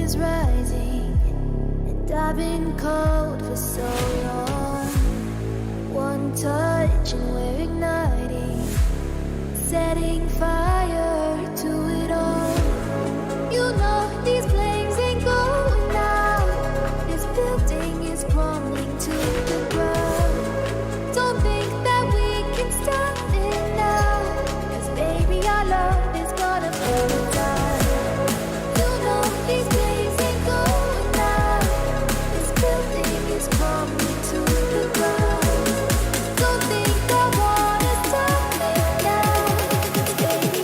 is rising, and I've been cold for so long. One touch and we're igniting, setting fire to it all. You know these flames ain't going out. This building is crumbling to the ground. Don't think that we can stop it now, 'cause baby our love is gonna burn it down. You know these flames ain't going out. This building is crumbling to the ground. Don't think I wanna stop it now, 'cause baby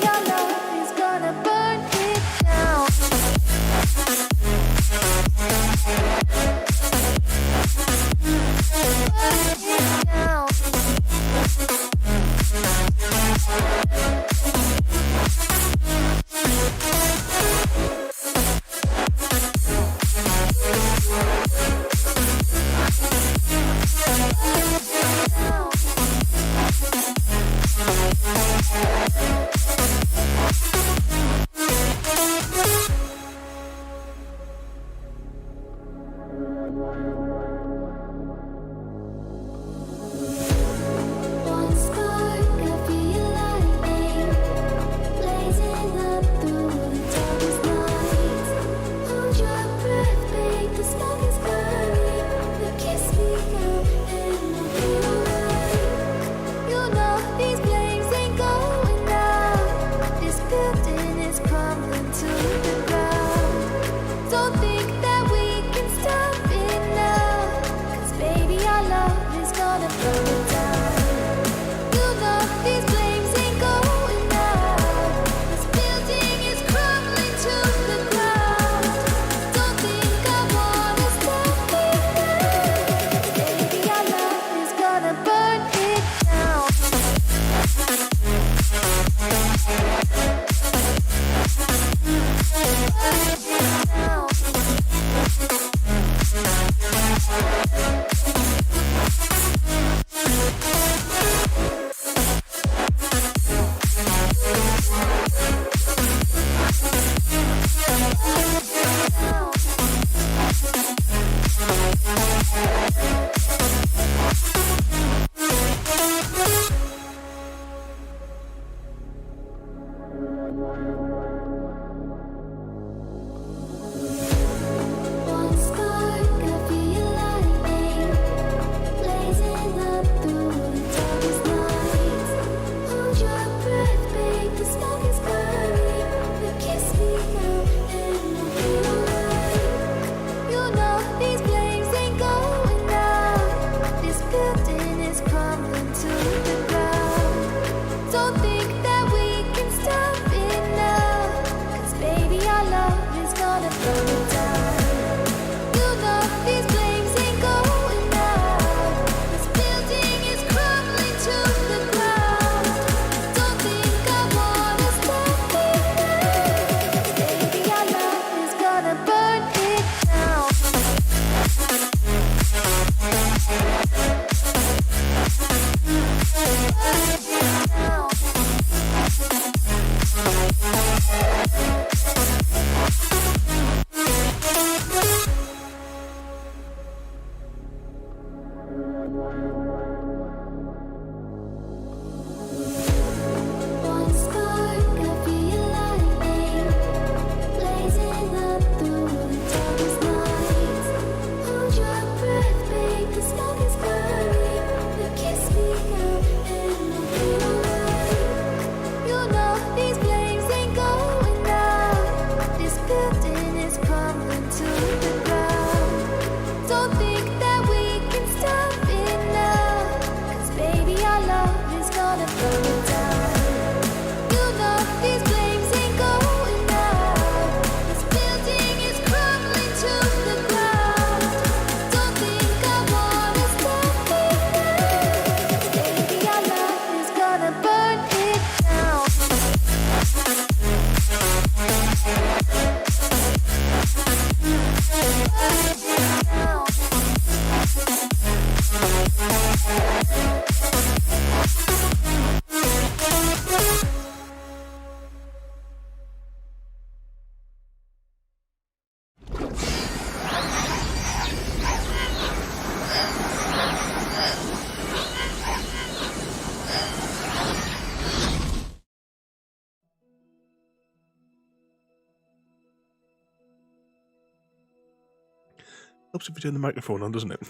Helps if you turn the microphone on, doesn't it?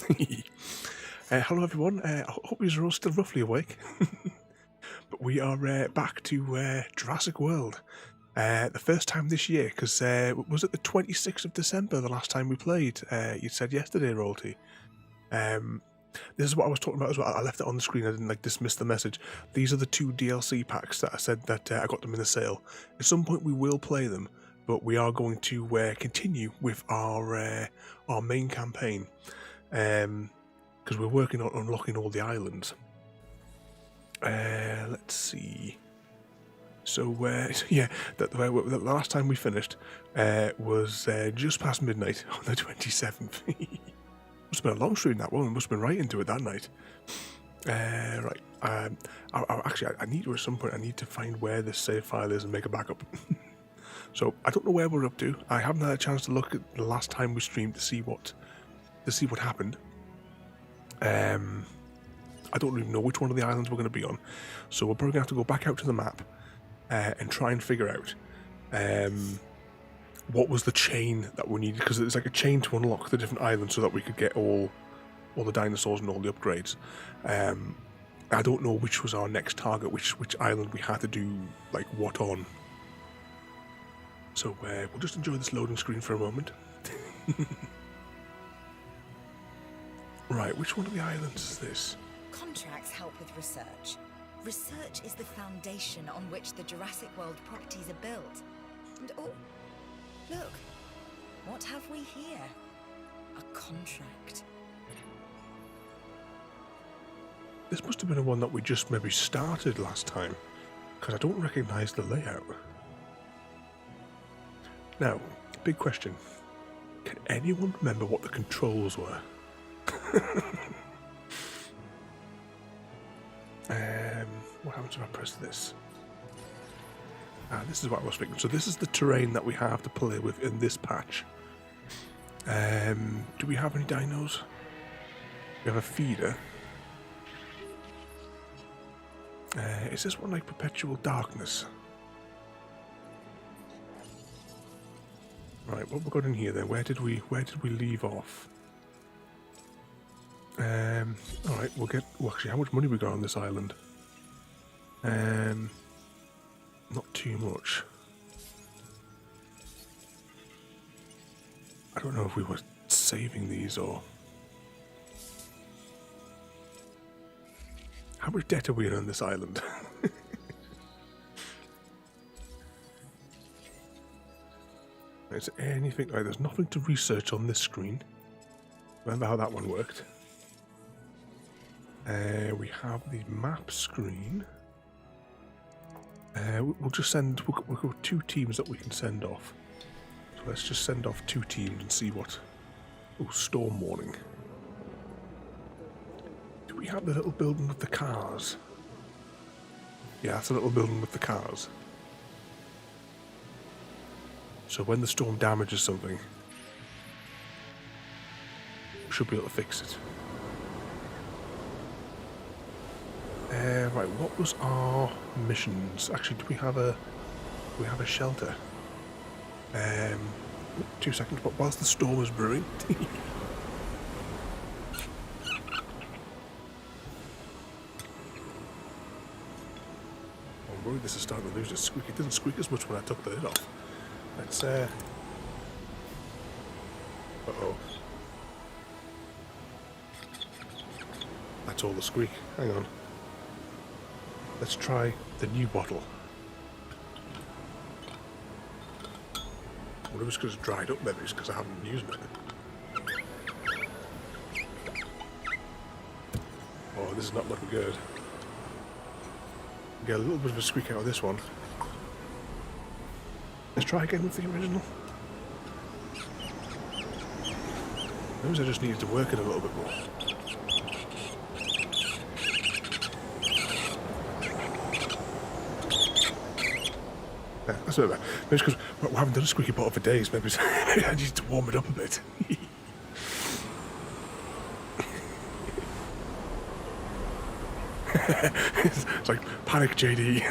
Hello everyone, I hope you're all still roughly awake. But we are back to Jurassic World. The first time this year, because was it the 26th of December the last time we played? You said yesterday, Royalty. This is what I was talking about as well. I left it on the screen, I didn't dismiss the message. These are the 2 DLC packs that I said that I got them in the sale. At some point we will play them, but we are going to continue with our main campaign, because we're working on unlocking all the islands. Let's see. So yeah, the last time we finished was just past midnight on the 27th. Must have been a long stream, that one. We must have been right into it that night. Right. Actually, I need to, at some point, I need to find where this save file is and make a backup. So I don't know where we're up to. I haven't had a chance to look at the last time we streamed to see what happened. I don't even know which one of the islands we're going to be on. So we're probably going to have to go back out to the map and try and figure out what was the chain that we needed, because it's like a chain to unlock the different islands so that we could get all the dinosaurs and all the upgrades. I don't know which was our next target, which island we had to do like what on. So we'll just enjoy this loading screen for a moment. Right, which one of the islands is this? Contracts help with research. Research is the foundation on which the Jurassic World properties are built. And oh, look, what have we here? A contract. This must have been the one that we just maybe started last time, because I don't recognise the layout. Now, big question. Can anyone remember what the controls were? What happens if I press this? This is what I was thinking. So this is the terrain that we have to play with in this patch. Do we have any dinos? We have a feeder. Is this one like perpetual darkness? Right, what we got in here then? Where did we leave off? Alright, we'll actually, how much money we got on this island? Not too much. I don't know if we were saving these or... How much debt are we in on this island? Is there anything... Right, there's nothing to research on this screen. Remember how that one worked? We have the map screen. We'll just send... We've got 2 teams that we can send off. So let's just send off 2 teams and see what... Oh, storm warning. Do we have the little building with the cars? Yeah, that's a little building with the cars. So when the storm damages something, we should be able to fix it. Right, what was our missions? Actually, do we have a shelter? 2 seconds, but whilst the storm is brewing. I'm worried this is starting to lose its squeak. It didn't squeak as much when I took the lid off. Let's uh-oh. That's all the squeak. Hang on. Let's try the new bottle. I wonder if it's because it's dried up, maybe it's because I haven't used it. Oh, this is not looking good. Get a little bit of a squeak out of this one. Let's try again with the original. Maybe I just needed to work it a little bit more. Yeah, that's a bit better. Maybe it's because we haven't done a squeaky bottle for days. Maybe I need to warm it up a bit. It's like panic, JD.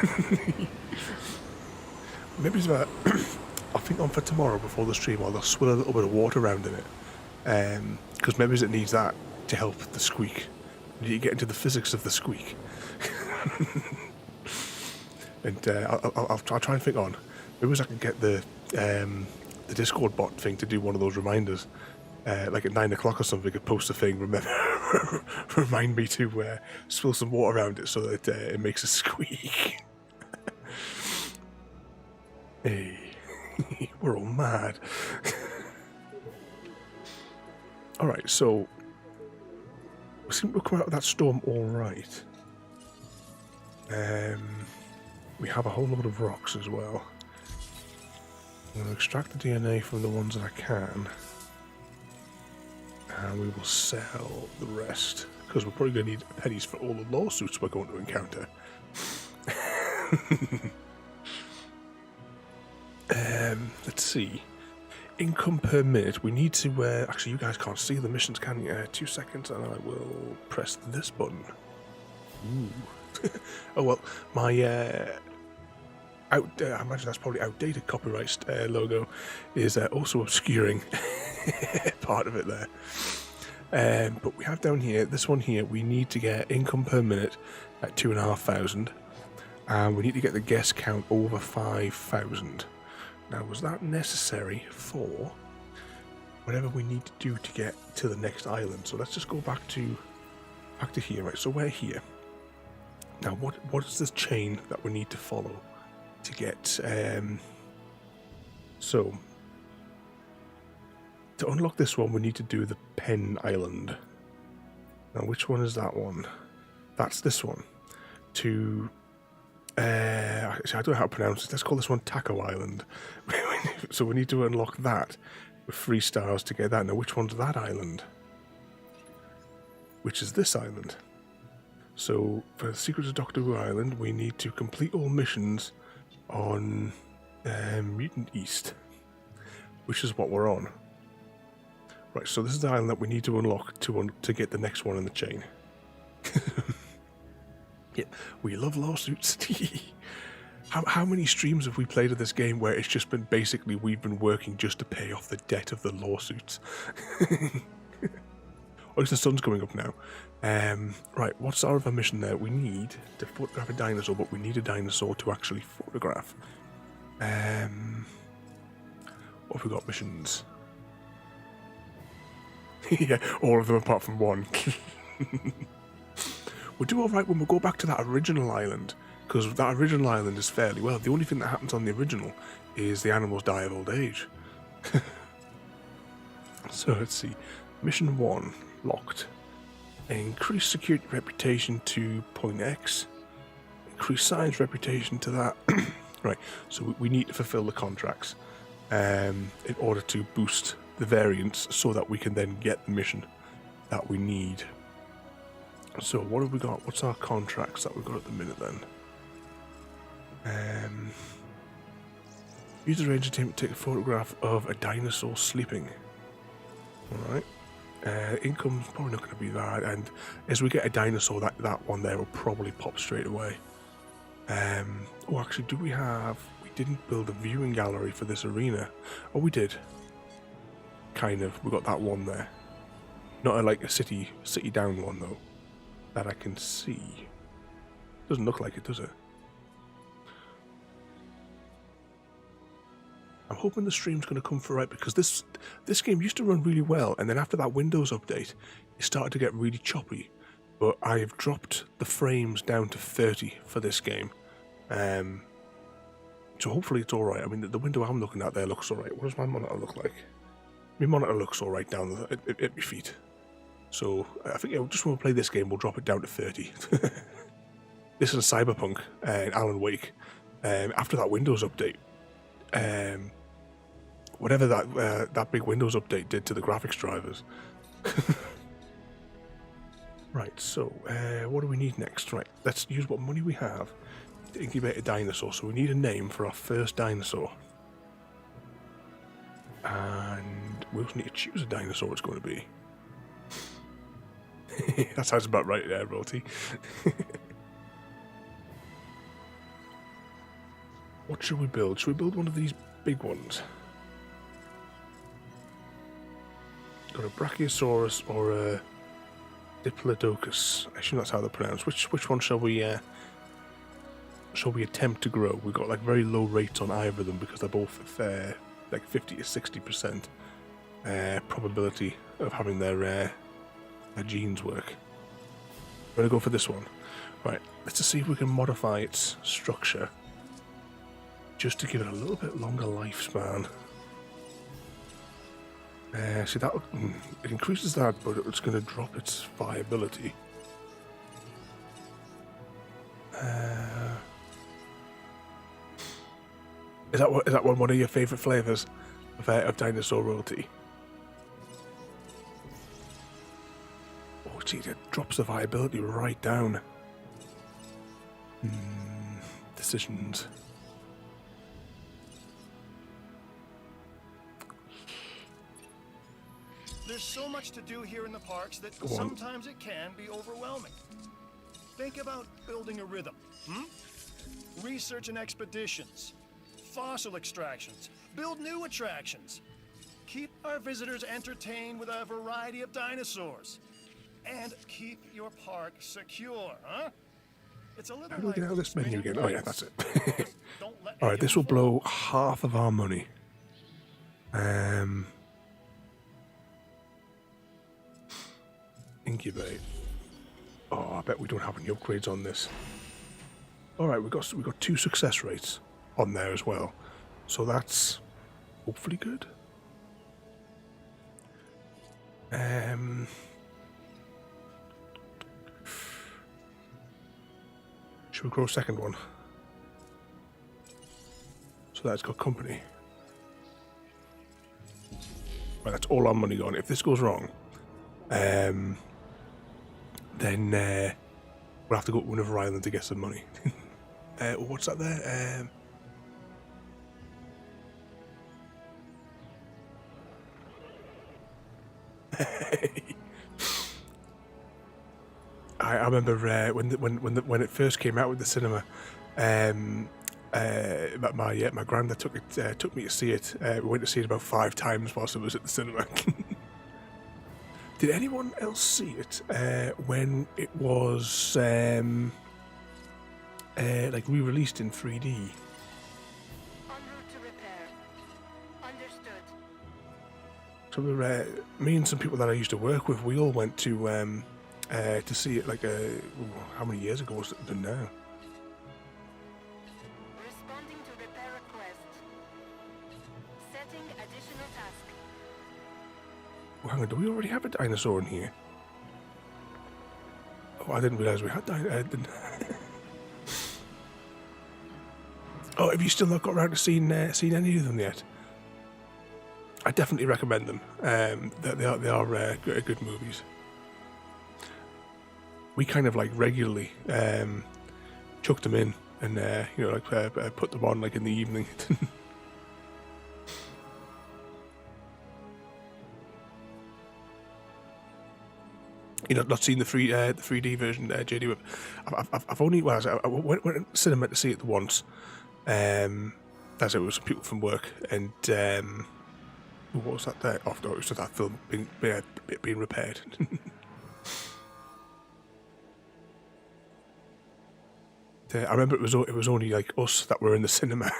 Maybe it's about... I think on for tomorrow before the stream, I'll swill a little bit of water around in it Because maybe it needs that to help the squeak. You need to get into the physics of the squeak. And I'll try and think on. Maybe I can get the Discord bot thing to do one of those reminders. Like at 9 o'clock or something, could post a thing, remind me to spill some water around it so that it makes a squeak. Hey, we're all mad. Alright, so we seem to come out of that storm alright. We have a whole load of rocks as well. I'm going to extract the DNA from the ones that I can. And we will sell the rest, because we're probably going to need pennies for all the lawsuits we're going to encounter. Let's see. Income per minute. We need to... actually, you guys can't see the missions, can you? 2 seconds, and I will press this button. Ooh. Oh, well, my... I imagine that's probably outdated copyright logo is also obscuring part of it there. But we have down here, this one here, we need to get income per minute at 2,500, and we need to get the guest count over 5,000. Now, was that necessary for whatever we need to do to get to the next island? So let's just go back to here, right? So we're here. Now, what is this chain that we need to follow to get, so to unlock this one we need to do the Pen Island. Now which one is that one? That's this one. To actually, I don't know how to pronounce it. Let's call this one Taco Island. So we need to unlock that with 3 stars to get that. Now which one's that island? Which is this island? So for the Secrets of Doctor Who Island we need to complete all missions on Mutant East, which is what we're on. Right, so this is the island that we need to unlock to get the next one in the chain. Yeah, we love lawsuits. How many streams have we played of this game where it's just been basically we've been working just to pay off the debt of the lawsuits? At least the sun's coming up now. Right, what's our other mission there? We need to photograph a dinosaur, but we need a dinosaur to actually photograph. What have we got missions? Yeah, all of them apart from one. We'll do alright when we go back to that original island, because that original island is fairly well. The only thing that happens on the original is the animals die of old age. So let's see. Mission 1. Locked. Increase security reputation to point X. Increase science reputation to that. Right, so we need to fulfill the contracts in order to boost the variance so that we can then get the mission that we need. So what have we got? What's our contracts that we've got at the minute then? Use the range entertainment to take a photograph of a dinosaur sleeping. Alright. Income's probably not going to be that, and as we get a dinosaur, that one there will probably pop straight away. Oh, actually, we didn't build a viewing gallery for this arena. Oh, we did. Kind of. We got that one there. Not like a city down one, though, that I can see. Doesn't look like it, does it? I'm hoping the stream's going to come through right, because this game used to run really well, and then after that Windows update, it started to get really choppy. But I've dropped the frames down to 30 for this game. So hopefully it's alright. I mean, the window I'm looking at there looks alright. What does my monitor look like? My monitor looks alright down at my feet. So I think just when we play this game, we'll drop it down to 30. This is a Cyberpunk and Alan Wake. After that Windows update, whatever that big Windows update did to the graphics drivers. Right, so what do we need next? Right, let's use what money we have to incubate a dinosaur. So we need a name for our first dinosaur. And we also need to choose a dinosaur it's going to be. That sounds about right there, Roty. What should we build? Should we build one of these big ones? got a Brachiosaurus or a Diplodocus. I assume that's how they're pronounced. Which one shall we attempt to grow? We've got like very low rates on either of them because they're both like 50 to 60% probability of having their genes work. We're gonna go for this one. Right, let's just see if we can modify its structure just to give it a little bit longer lifespan. See that it increases that, but it's going to drop its viability. Is that one of your favourite flavours of dinosaur royalty? Oh, gee, it drops the viability right down. Decisions. There's so much to do here in the parks that sometimes it can be overwhelming. Think about building a rhythm, research and expeditions, fossil extractions, build new attractions, keep our visitors entertained with a variety of dinosaurs, and keep your park secure, huh? It's a little How do we get out of this menu again? Oh yeah, that's it. Don't let Alright, this will blow half of our money. Incubate. Oh, I bet we don't have any upgrades on this. Alright, we've got 2 success rates on there as well. So that's hopefully good. Should we grow a second one? So that's got company. Right, that's all our money gone. If this goes wrong, then we'll have to go to another island to get some money. What's that there? I remember when it first came out with the cinema. My granddad took me to see it. We went to see it about 5 times whilst it was at the cinema. Did anyone else see it when it was like re-released in 3D? En route to repair. Understood. So me and some people that I used to work with, we all went to see it like how many years ago was it been now? Responding to repair request. Setting additional task. Oh, hang on, do we already have a dinosaur in here? Oh, I didn't realise we had dinosaurs. Oh, have you still not got around to seen any of them yet? I definitely recommend them. They are good movies. We kind of like regularly chuck them in and put them on like in the evening. You know, not seen the 3D version, JD. I've only I went to cinema to see it once. As it was some people from work, and what was that there? Oh, no, it was that film being repaired. I remember it was only like us that were in the cinema.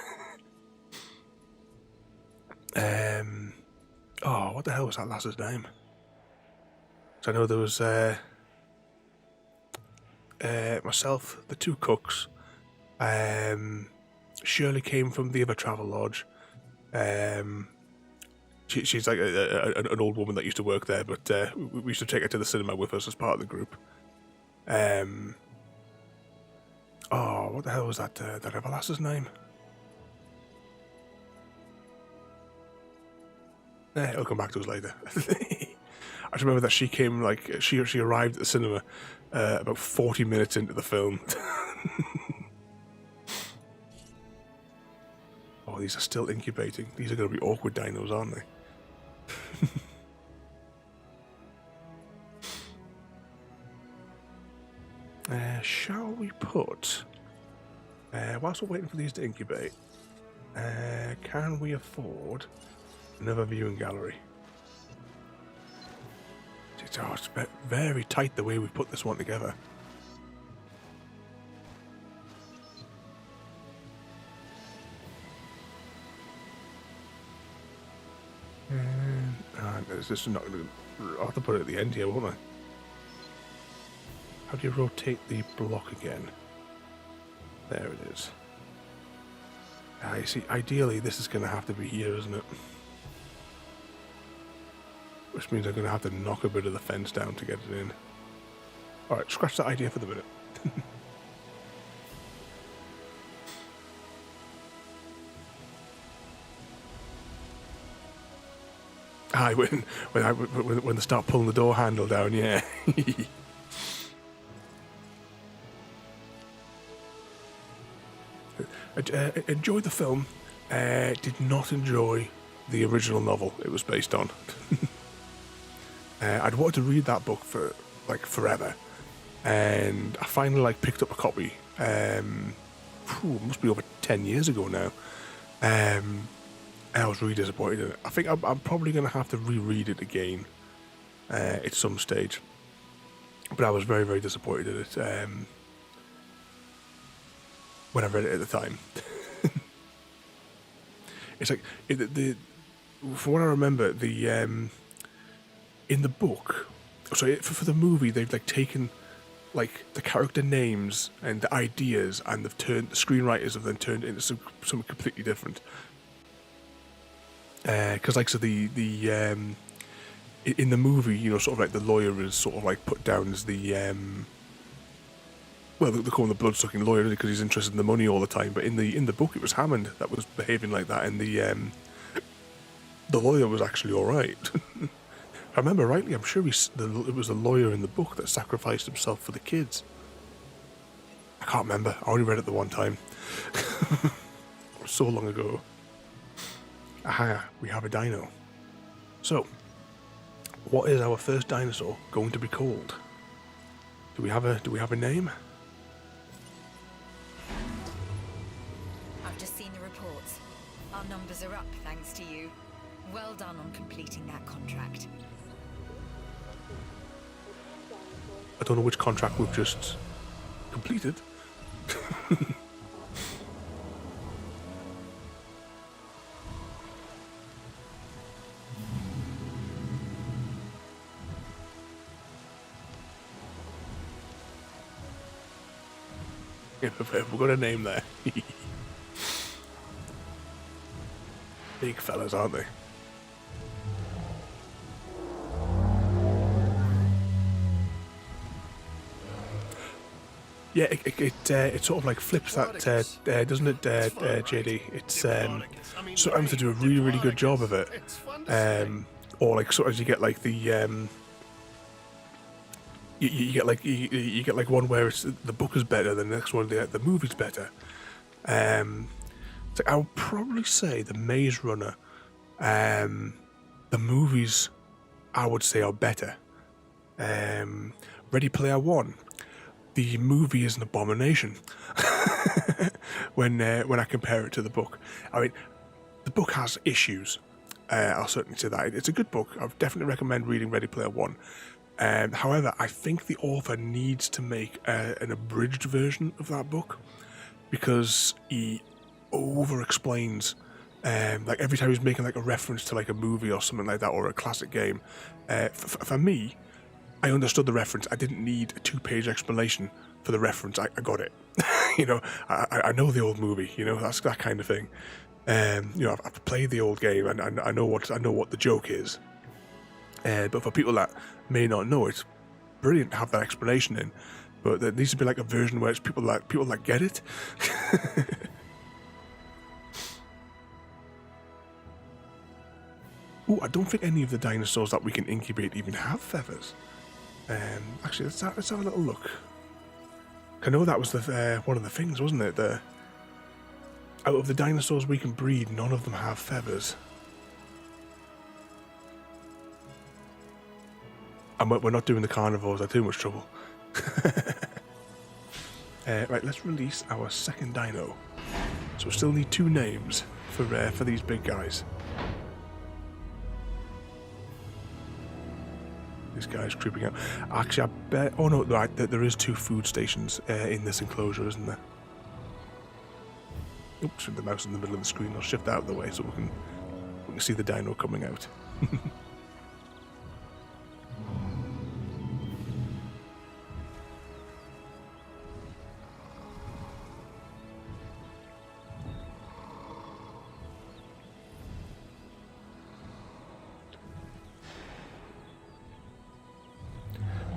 Oh, what the hell was that lass's name? So I know there was myself, the 2 cooks. Shirley came from the other travel lodge. She's like an old woman that used to work there, but we used to take her to the cinema with us as part of the group. Oh, what the hell was that other lass's name? I'll come back to us later. I just remember that she came, like, she arrived at the cinema about 40 minutes into the film. Oh, these are still incubating. These are going to be awkward dinos, aren't they? Shall we put... whilst we're waiting for these to incubate, can we afford another viewing gallery? It's very tight the way we've put this one together. And this is not going to... I'll have to put it at the end here, won't I? How do you rotate the block again? There it is. You see, ideally this is going to have to be here, isn't it? Which means I'm going to have to knock a bit of the fence down to get it in. Alright, scratch that idea for the minute. Aye, when they start pulling the door handle down, yeah. Enjoyed the film. Did not enjoy the original novel it was based on. I'd wanted to read that book for like forever, and I finally picked up a copy. It must be over 10 years ago now. And I was really disappointed in it. I think I'm probably going to have to reread it again at some stage. But I was very, very disappointed in it when I read it at the time. It's like, from what I remember, in the book, so for the movie, they've taken the character names and the ideas, and the screenwriters have then turned it into something completely different. Because in the movie, the lawyer is put down as the well, they call him the blood-sucking lawyer because he's interested in the money all the time. But in the book, it was Hammond that was behaving like that, and the lawyer was actually all right. If I remember rightly, I'm sure it was the lawyer in the book that sacrificed himself for the kids. I can't remember. I only read it the one time. So long ago. Aha, we have a dino. So, what is our first dinosaur going to be called? Do we have a name? I've just seen the reports. Our numbers are up thanks to you. Well done on completing that contract. I don't know which contract we've just completed. We've got a name there. Big fellas, aren't they? Yeah, it sort of flips that, doesn't it, JD? It's sometimes they do a really, really good job of it. Or sort of you get the you get one where the book is better than the next one, the movie's better. I would probably say the Maze Runner, the movies, I would say, are better. Ready Player One, the movie is an abomination. when I compare it to the book, I mean, the book has issues. I'll certainly say that it's a good book. I would definitely recommend reading Ready Player One. However, I think the author needs to make an abridged version of that book because he over-explains. Every time he's making a reference to a movie or something like that, or a classic game. For me, I understood the reference. I didn't need a 2-page explanation for the reference. I got it. I know the old movie. That's that kind of thing. I've played the old game, and I know what the joke is. But for people that may not know, it's brilliant to have that explanation in. But there needs to be a version where it's people that get it. Oh, I don't think any of the dinosaurs that we can incubate even have feathers. Actually, let's have a little look. I know that was one of the things, wasn't it? Out of the dinosaurs we can breed, none of them have feathers. And we're not doing the carnivores, they're too much trouble. Right, let's release our second dino. So we still need 2 names for these big guys. This guy's creeping out. Actually, I bet... Oh no, right, there is 2 food stations in this enclosure, isn't there? Oops, with the mouse in the middle of the screen. I'll shift out of the way so we can see the dino coming out.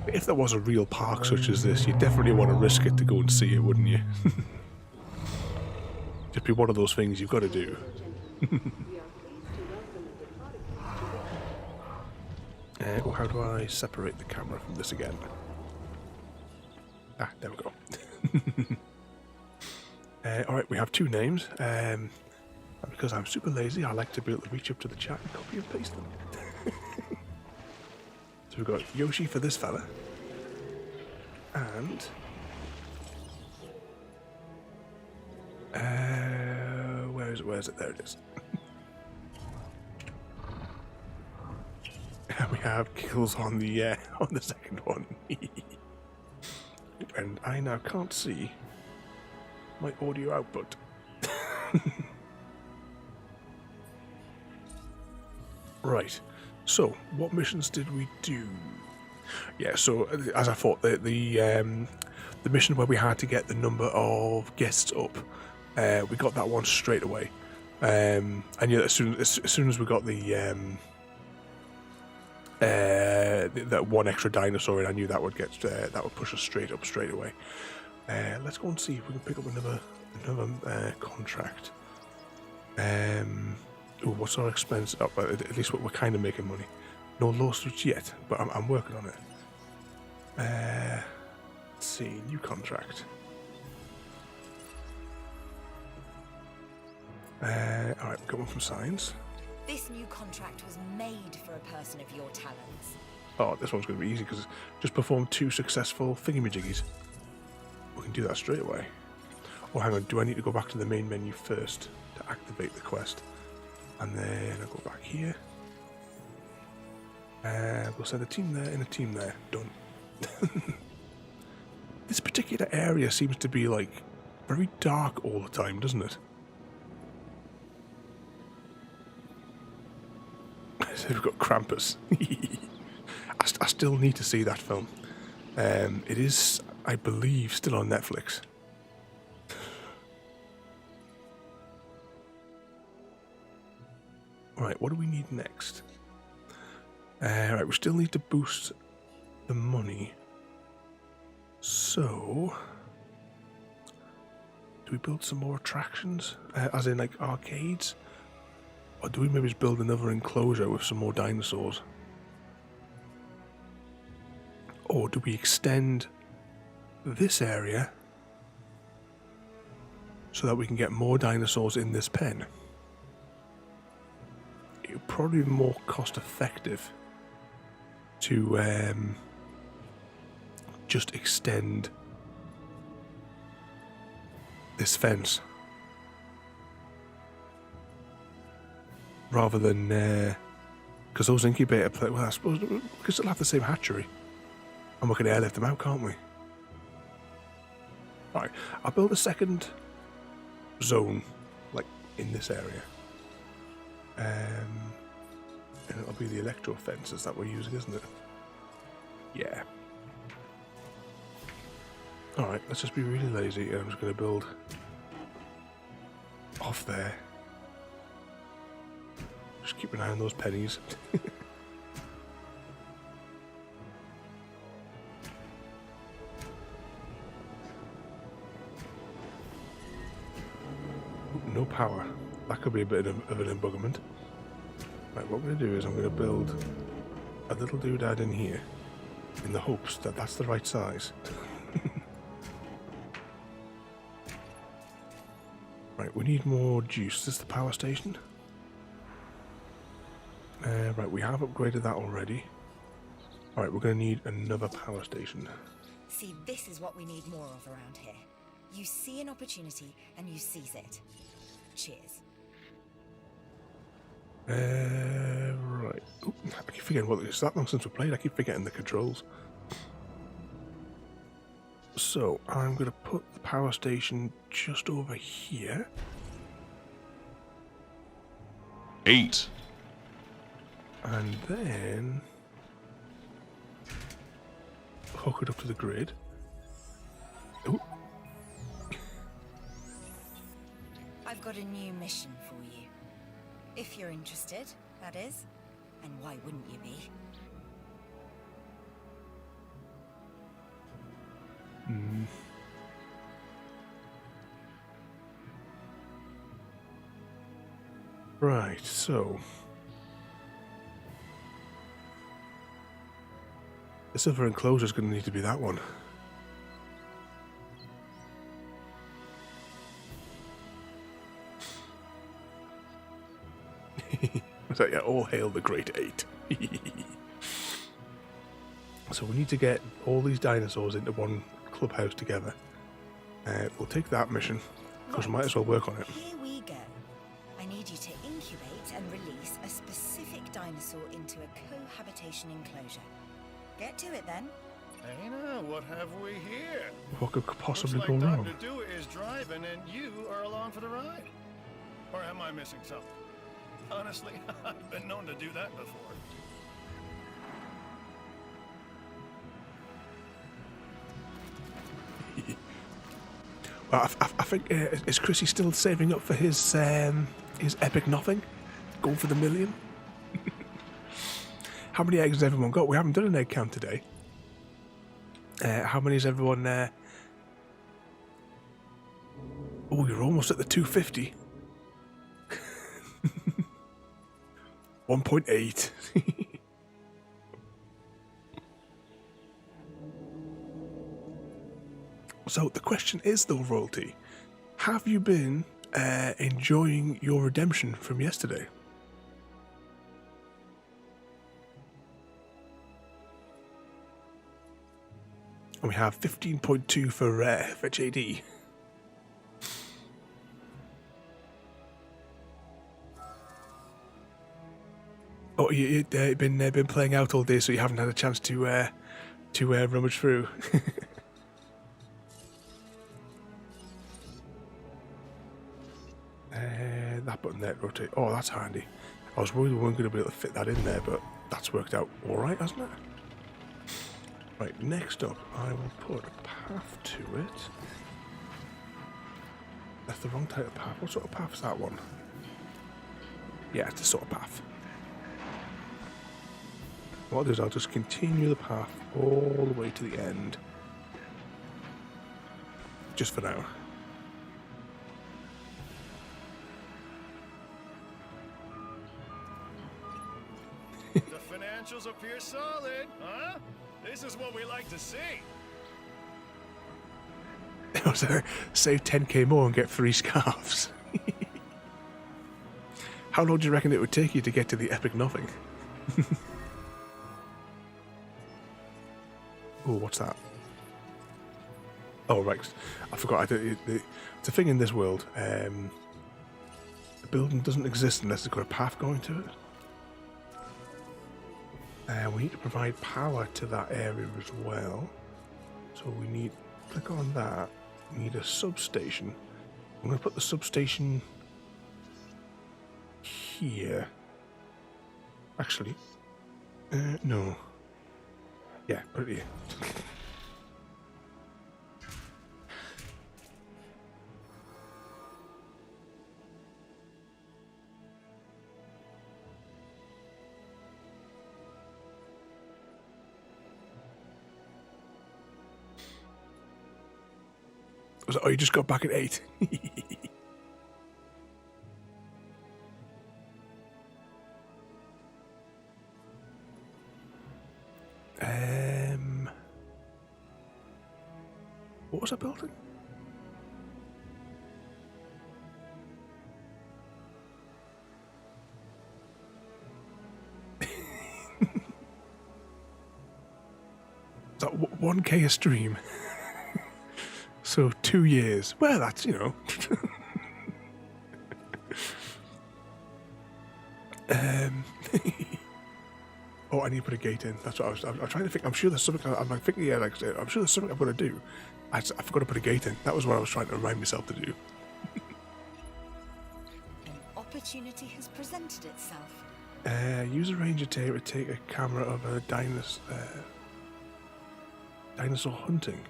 If there was a real park such as this, you'd definitely want to risk it to go and see it, wouldn't you? Just be one of those things you've got to do. How do I separate the camera from this again? Ah, there we go. Alright, we have 2 names. And because I'm super lazy, I like to be able to reach up to the chat and copy and paste them. So we've got Yoshi for this fella. And... where is it? There it is. And we have kills on the second one. And I now can't see my audio output. Right. So, what missions did we do? Yeah, so as I thought, the mission where we had to get the number of guests up, we got that one straight away. And yeah, as soon as we got that one extra dinosaur in, I knew that would push us straight up straight away. Let's go and see if we can pick up another contract. What's our expense? Oh, at least we're kind of making money. No lawsuits yet, but I'm working on it. Let's see, new contract. Alright, we've got one from Science. This new contract was made for a person of your talents. Oh, this one's going to be easy because just perform 2 successful thingamajiggies. We can do that straight away. Oh, hang on, do I need to go back to the main menu first to activate the quest? And then I'll go back here. We'll send a team there and a team there. Done. This particular area seems to be like very dark all the time, doesn't it? So we've got Krampus. I still need to see that film. It is, I believe, still on Netflix. Right, what do we need next? Right, we still need to boost the money. So, do we build some more attractions? As in, like, arcades? Or do we maybe just build another enclosure with some more dinosaurs? Or do we extend this area so that we can get more dinosaurs in this pen? It would probably be more cost effective to just extend this fence rather than because those incubator well, I suppose we could still have the same hatchery and we can airlift them out, can't we? Alright, I'll build a second zone like in this area. And it'll be the electro fences that we're using, isn't it? Yeah. Alright, let's just be really lazy and I'm just going to build off there. Just keep an eye on those pennies. No power. That could be a bit of an embuggerment. Right, what I'm going to do is I'm going to build a little doodad in here in the hopes that that's the right size. Right, we need more juice. Is this the power station? Right, we have upgraded that already. Alright, we're going to need another power station. See, this is what we need more of around here. You see an opportunity and you seize it. Cheers. Right. Oop, I keep forgetting what it's that long since we played. I keep forgetting the controls. So I'm going to put the power station just over here. 8. And then hook it up to the grid. Ooh. I've got a new mission for you. If you're interested, that is. And why wouldn't you be? Right, so the silver enclosure is going to need to be that one. So yeah, all hail the Great Eight. So we need to get all these dinosaurs into one clubhouse together. We'll take that mission, because we might as well work on it. Here we go. I need you to incubate and release a specific dinosaur into a cohabitation enclosure. Get to it then. Hey now, what have we here? What could possibly Looks go like wrong? Dr. Dewey is driving and you are along for the ride. Or am I missing something? Honestly, I've been known to do that before. Well, I think is Chrissy still saving up for his epic nothing, going for the 1,000,000. How many eggs has everyone got? We haven't done an egg count today. How many has everyone? Oh, you're almost at the 250. 1.8. So the question is though, Royalty, have you been enjoying your redemption from yesterday? And we have 15.2 for JD. Oh, you've been playing out all day, so you haven't had a chance to rummage through. That button there, rotate. Oh, that's handy. I was worried we weren't going to be able to fit that in there, but that's worked out all right, hasn't it? Right, next up, I will put a path to it. That's the wrong type of path. What sort of path is that one? Yeah, it's the sort of path. What I'll do is I'll just continue the path all the way to the end. Just for now. The financials appear solid, huh? This is what we like to see. So save 10k more and get 3 scarves. How long do you reckon it would take you to get to the epic nothing? Oh, what's that? Oh, right. I forgot. It's a thing in this world. The building doesn't exist unless it's got a path going to it. We need to provide power to that area as well. So we need, click on that. We need a substation. I'm going to put the substation here. Actually, no. Yeah, put it here. Oh, you just got back at 8. What was I building? Is that 1k a stream? So 2 years. Well, that's, you know. Oh, I need to put a gate in. That's what I'm trying to think. I'm sure there's something. I'm like thinking, yeah, like I'm sure there's something I've got to do. I forgot to put a gate in. That was what I was trying to remind myself to do. An opportunity has presented itself. Use a ranger to take a camera of a dinosaur hunting.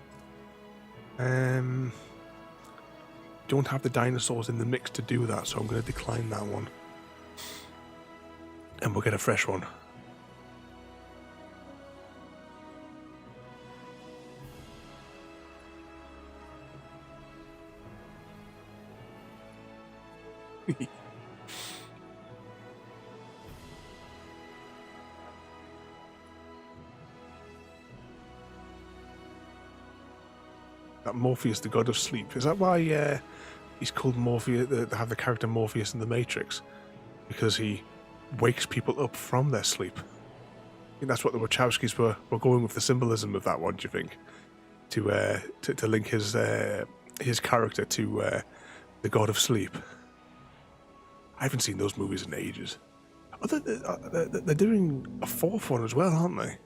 Don't have the dinosaurs in the mix to do that, so I'm going to decline that one. And we'll get a fresh one. That Morpheus, the god of sleep. Is that why he's called Morpheus? They have the character Morpheus in the Matrix, because he wakes people up from their sleep. I think that's what the Wachowskis were going with, the symbolism of that one. Do you think to link his character to the god of sleep? I haven't seen those movies in ages. Oh, they're doing a fourth one as well, aren't they?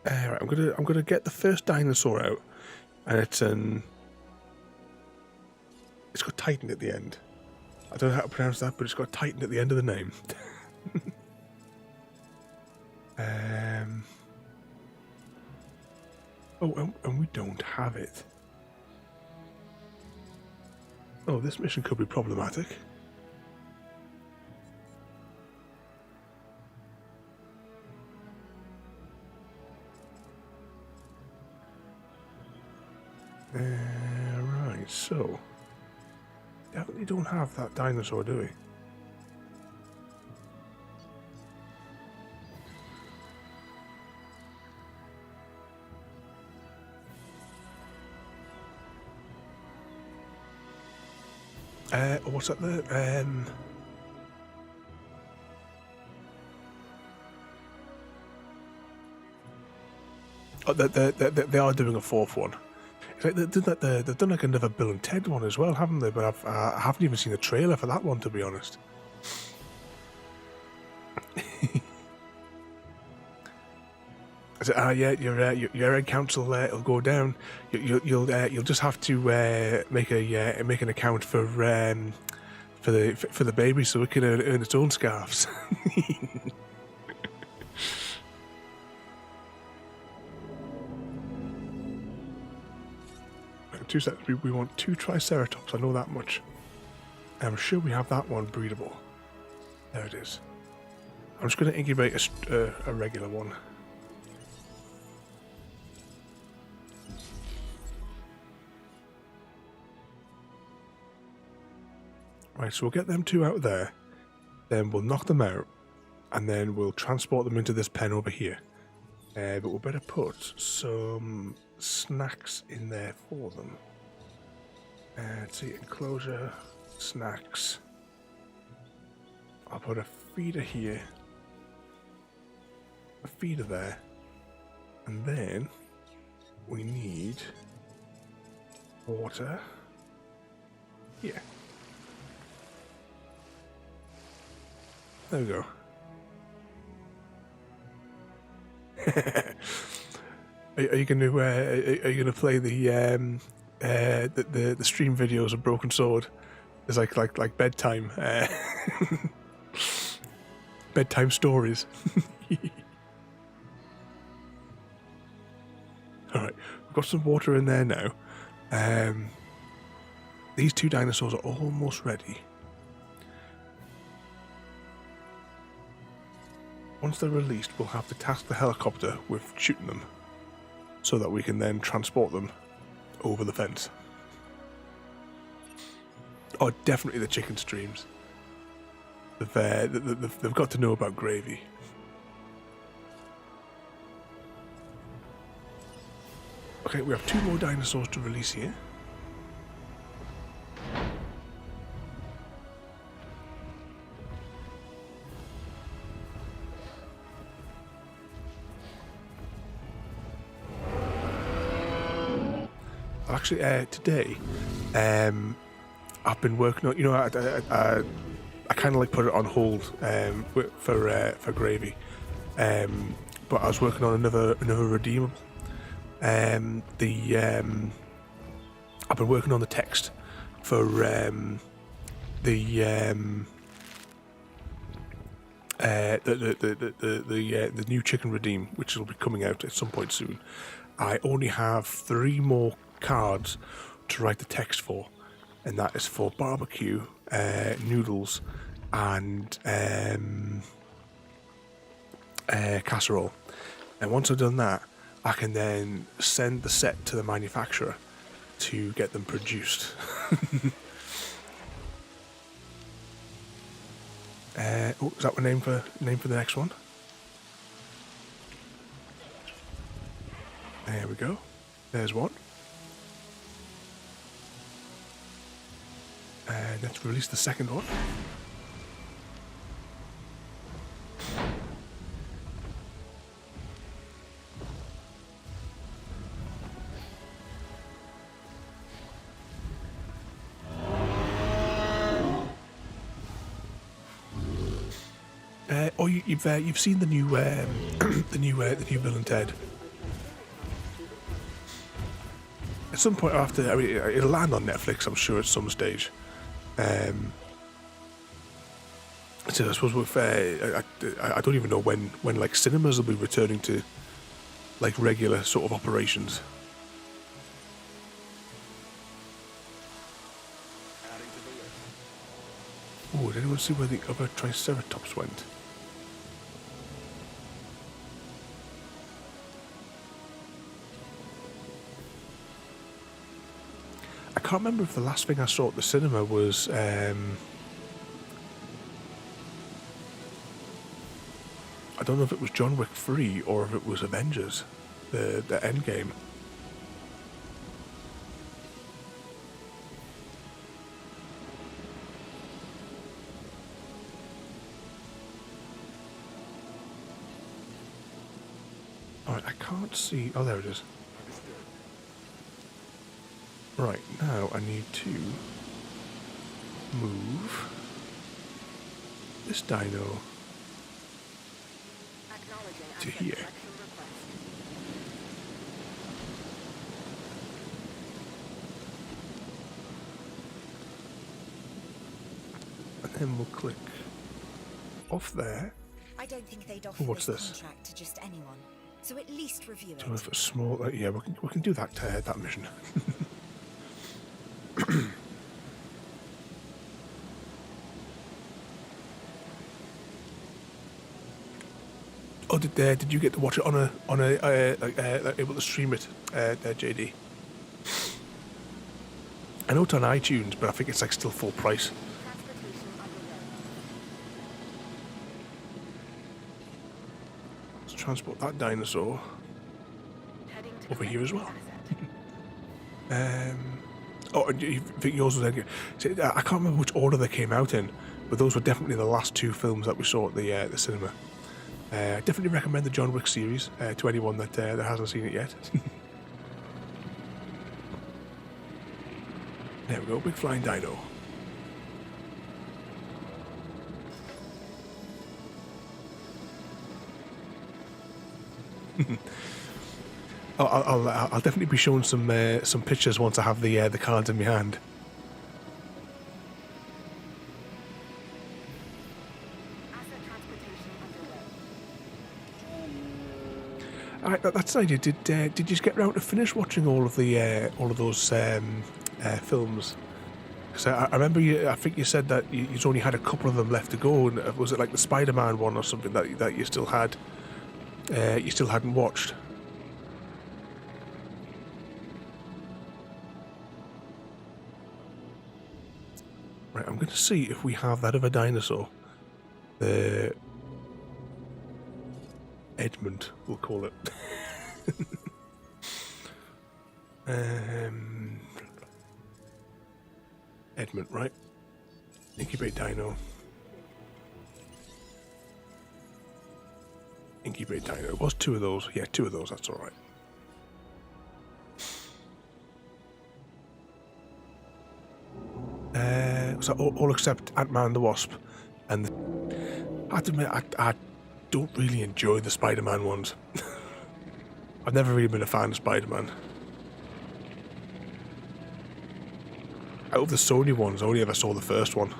Right, I'm gonna get the first dinosaur out, and it's got Titan at the end. I don't know how to pronounce that, but it's got Titan at the end of the name. Oh, and we don't have it. Oh, this mission could be problematic. Right, so definitely don't have that dinosaur, do we? What's that there? Oh, they are doing a fourth one. It's like they've done like another Bill and Ted one as well, haven't they? But I haven't even seen a trailer for that one, to be honest. Yeah, your egg council will go down. You'll just have to make an account for the baby so it can earn its own scarves. 2 seconds. We want 2 Triceratops. I know that much. I'm sure we have that one breedable. There it is. I'm just going to incubate a regular one. Right, so we'll get them 2 out there, then we'll knock them out, and then we'll transport them into this pen over here. But we'll better put some snacks in there for them. Let's see, enclosure, snacks. I'll put a feeder here, a feeder there, and then we need water here. There we go. Are you going to play the stream videos of Broken Sword? It's like bedtime bedtime stories. All right, we've got some water in there now. These 2 dinosaurs are almost ready. Once they're released, we'll have to task the helicopter with shooting them, so that we can then transport them over the fence. Oh, definitely the chicken streams. They've got to know about gravy. Okay, we have 2 more dinosaurs to release here. Actually, today, I've been working on. You know, I kind of like put it on hold for gravy, but I was working on another redeemable. I've been working on the text for the new chicken redeem, which will be coming out at some point soon. I only have 3 more cards to write the text for, and that is for barbecue, noodles, and casserole. And once I've done that, I can then send the set to the manufacturer to get them produced. Oh, is that the name for the next one? There we go. There's one. And let's release the second one. You've seen the new the new Bill and Ted. At some point after, I mean, it'll land on Netflix, I'm sure, at some stage. So I suppose with I don't even know when like cinemas will be returning to like regular sort of operations. Oh, did anyone see where the other Triceratops went? I can't remember if the last thing I saw at the cinema was I don't know if it was John Wick 3 or if it was Avengers, the Endgame. Alright, I can't see. Oh, there it is. Right, now I need to move this dino to here. And then we'll click off there. I don't think they'd offer What's this this? contract to just anyone. So at least review it. So if it's small, yeah, we can do that mission. Oh, did you get to watch it on a able to stream it, JD? I know it's on iTunes, but I think it's like still full price. Let's transport that dinosaur over here as well. Oh, and you think yours was? See, I can't remember which order they came out in, but those were definitely the last 2 films that we saw at the cinema. I definitely recommend the John Wick series to anyone that hasn't seen it yet. There we go, big flying dino. I'll definitely be showing some pictures once I have the cards in my hand. Alright, that's the idea. Did you just get round to finish watching all of those films? Because I remember I think you said that you only had a couple of them left to go. And was it like the Spider-Man one or something that you still had? You still hadn't watched. Right, I'm going to see if we have that other dinosaur. The Edmund, we'll call it. Edmund, right? Incubate dino. Incubate dino. It was 2 of those. Yeah, 2 of those. That's all right. so all except Ant-Man and the Wasp, and I have to admit, I don't really enjoy the Spider-Man ones. I've never really been a fan of Spider-Man. Out of the Sony ones, I only ever saw the first one.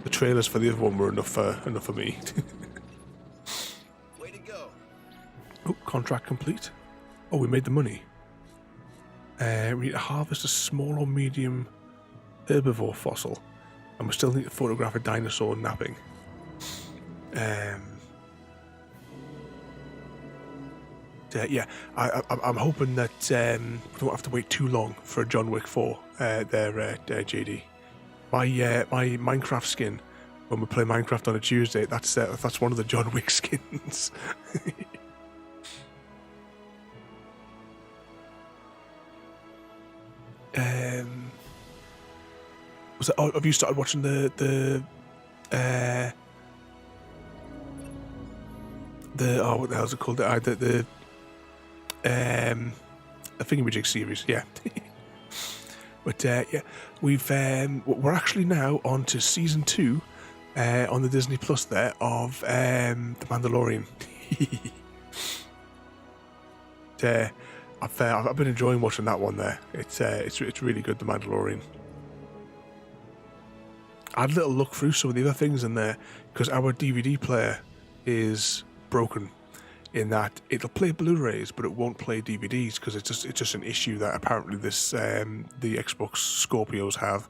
The trailers for the other one were enough for me. Way to go. Oh, contract complete. Oh, we made the money. We need to harvest a small or medium herbivore fossil, and we still need to photograph a dinosaur napping. Yeah, I'm hoping that we don't have to wait too long for a John Wick 4. JD. My Minecraft skin, when we play Minecraft on a Tuesday, that's one of the John Wick skins. Was it? Oh, have you started watching the what the hell is it called? The Thingamajig series, yeah. But yeah, we're actually now on to season 2 on the Disney Plus there of The Mandalorian. I've been enjoying watching that one there. It's really good, The Mandalorian. I had a little look through some of the other things in there because our DVD player is broken in that it'll play Blu-rays but it won't play DVDs because it's just an issue that apparently the Xbox Scorpios have,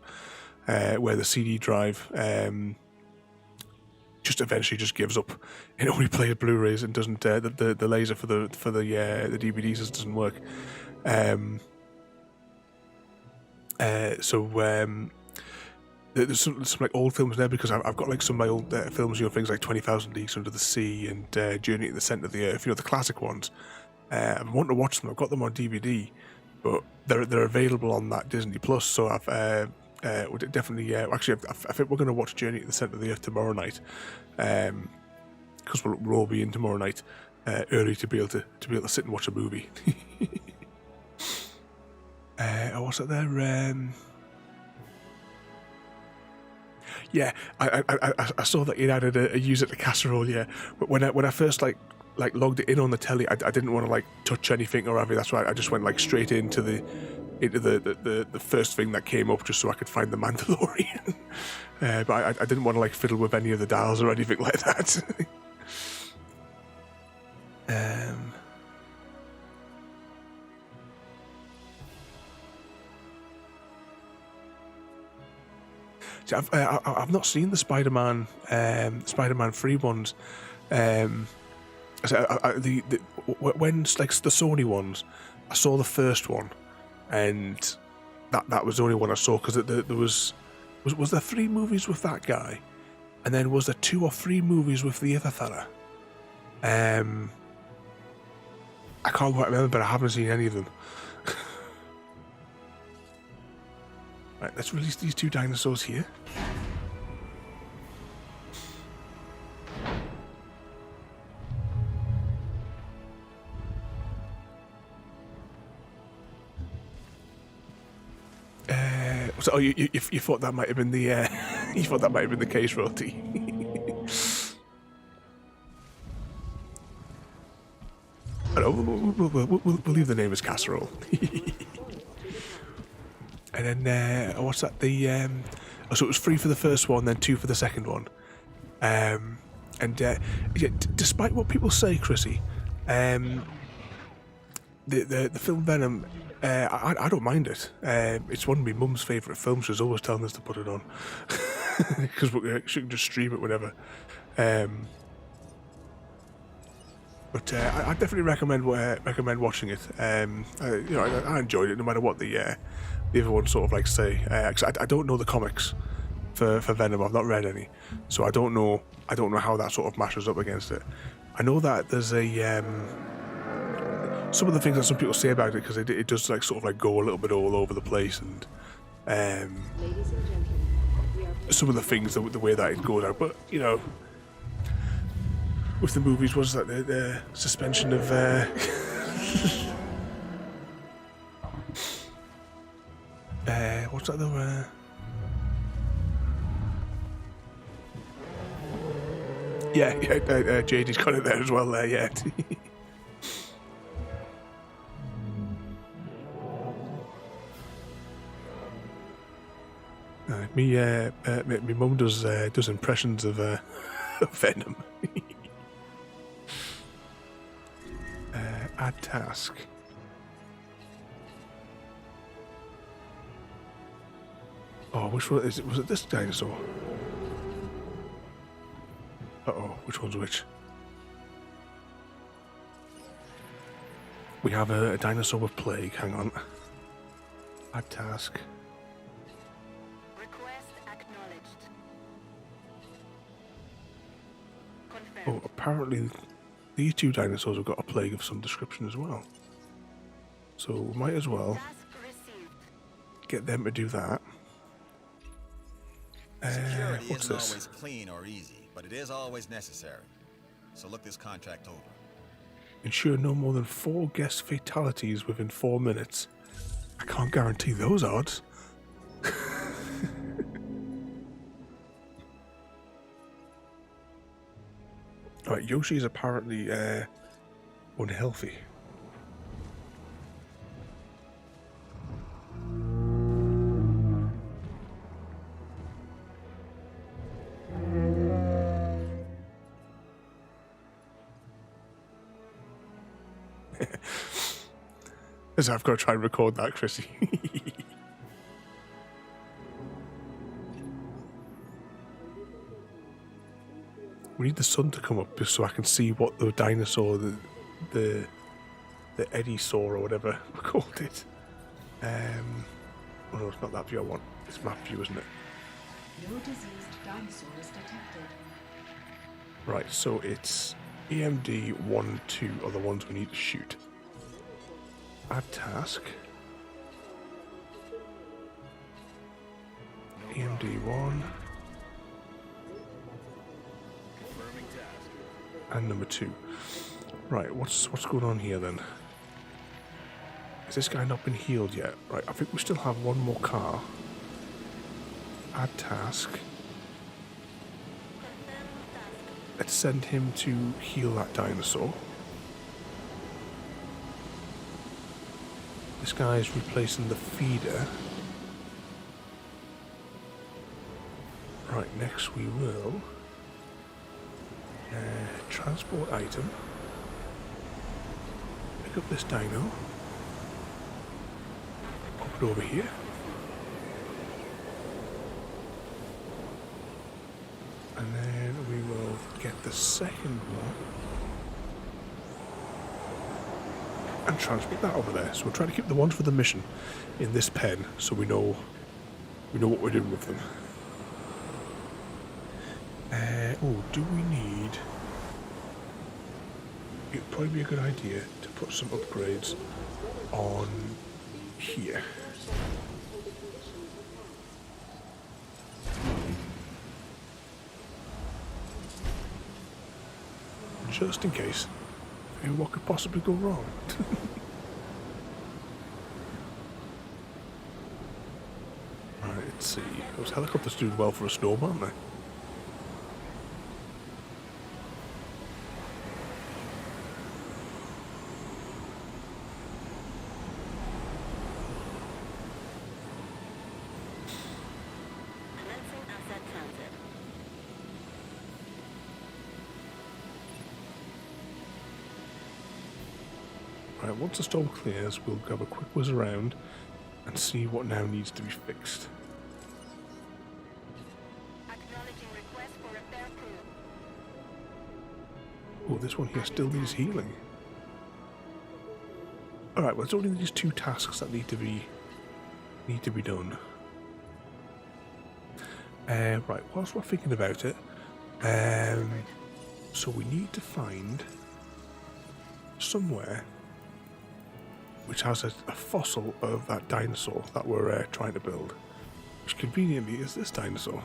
where the CD drive just eventually just gives up. It only plays Blu-rays and doesn't the laser for the DVDs just doesn't work. There's some like old films there because I've got like some of my old films, things like 20,000 Leagues Under the Sea and Journey to the Centre of the Earth, the classic ones. I want to watch them. I've got them on DVD, but they're available on that Disney Plus. So I've would definitely actually I think we're going to watch Journey to the Centre of the Earth tomorrow night, because we'll all be in tomorrow night early to be able to sit and watch a movie. What's that there? Yeah, I saw that you'd added a use it to casserole. Yeah, but when I first like logged it in on the telly, I didn't want to like touch anything or have it. That's why I just went like straight into the first thing that came up just so I could find the Mandalorian. But I didn't want to like fiddle with any of the dials or anything like that. See, I've not seen the Spider-Man 3 ones. When like the Sony ones, I saw the first one, and that was the only one I saw because there was there 3 movies with that guy, and then was there 2 or 3 movies with the other fella? I can't quite remember, but I haven't seen any of them. Right, let's release these 2 dinosaurs here. So you thought that might have been the you thought that might have been the case, Roti. We'll leave the name as casserole. And then what's that? So it was 3 for the first one, then 2 for the second one. Despite what people say, Chrissy, the film Venom, I don't mind it. It's one of my mum's favourite films. She's always telling us to put it on because she can just stream it whenever. But I definitely recommend watching it. I enjoyed it no matter what the other ones sort of like say. I don't know the comics for Venom. I've not read any, so I don't know how that sort of mashes up against it. I know that there's some of the things that some people say about it because it does like sort of like go a little bit all over the place, and some of the things the way that it goes out. But with the movies, was that the suspension of what's that though? Yeah, JD's got it there as well. There, yeah. Me mum does impressions of Venom. Add task. Oh, which one is it? Was it this dinosaur? Uh-oh, which one's which? We have a dinosaur with plague. Hang on. Add task. Request acknowledged. Oh, Confirmed. apparently these two dinosaurs have got a plague of some description as well. So we might as well Task received. get them to do that. Security What's isn't this? always clean or easy, but it is always necessary. So look this contract over. Ensure no more than 4 guest fatalities within 4 minutes. I can't guarantee those odds. Alright, Yoshi is apparently unhealthy. As I've got to try and record that, Chrissy. We need the sun to come up just so I can see what the dinosaur, the Eddie saw or whatever we called it. Oh no, it's not that view I want. It's map view, isn't it? No diseased dinosaurs detected. Right, so it's EMD 1, 2 are the ones we need to shoot. Add task. EMD 1. And number 2. Right, what's going on here then? Has this guy not been healed yet? Right, I think we still have one more car. Add task. Let's send him to heal that dinosaur. This guy is replacing the feeder. Right, next we will transport item. Pick up this dino. Pop it over here. And then we will get the second one and transport that over there. So we'll try to keep the ones for the mission in this pen so we know what we're doing with them. Oh, do we need... It'd probably be a good idea to put some upgrades on here. Just in case. And what could possibly go wrong? Alright, let's see. Those helicopters doing well for a storm, aren't they? Commencing asset transit. Right, once the storm clears, we'll have a quick whiz around and see what now needs to be fixed. Acknowledging request for repair crew. Oh, this one here still needs healing. Alright, well, it's only these 2 tasks that need to be done. Right, whilst we're thinking about it, so we need to find somewhere which has a fossil of that dinosaur that we're trying to build, which conveniently is this dinosaur.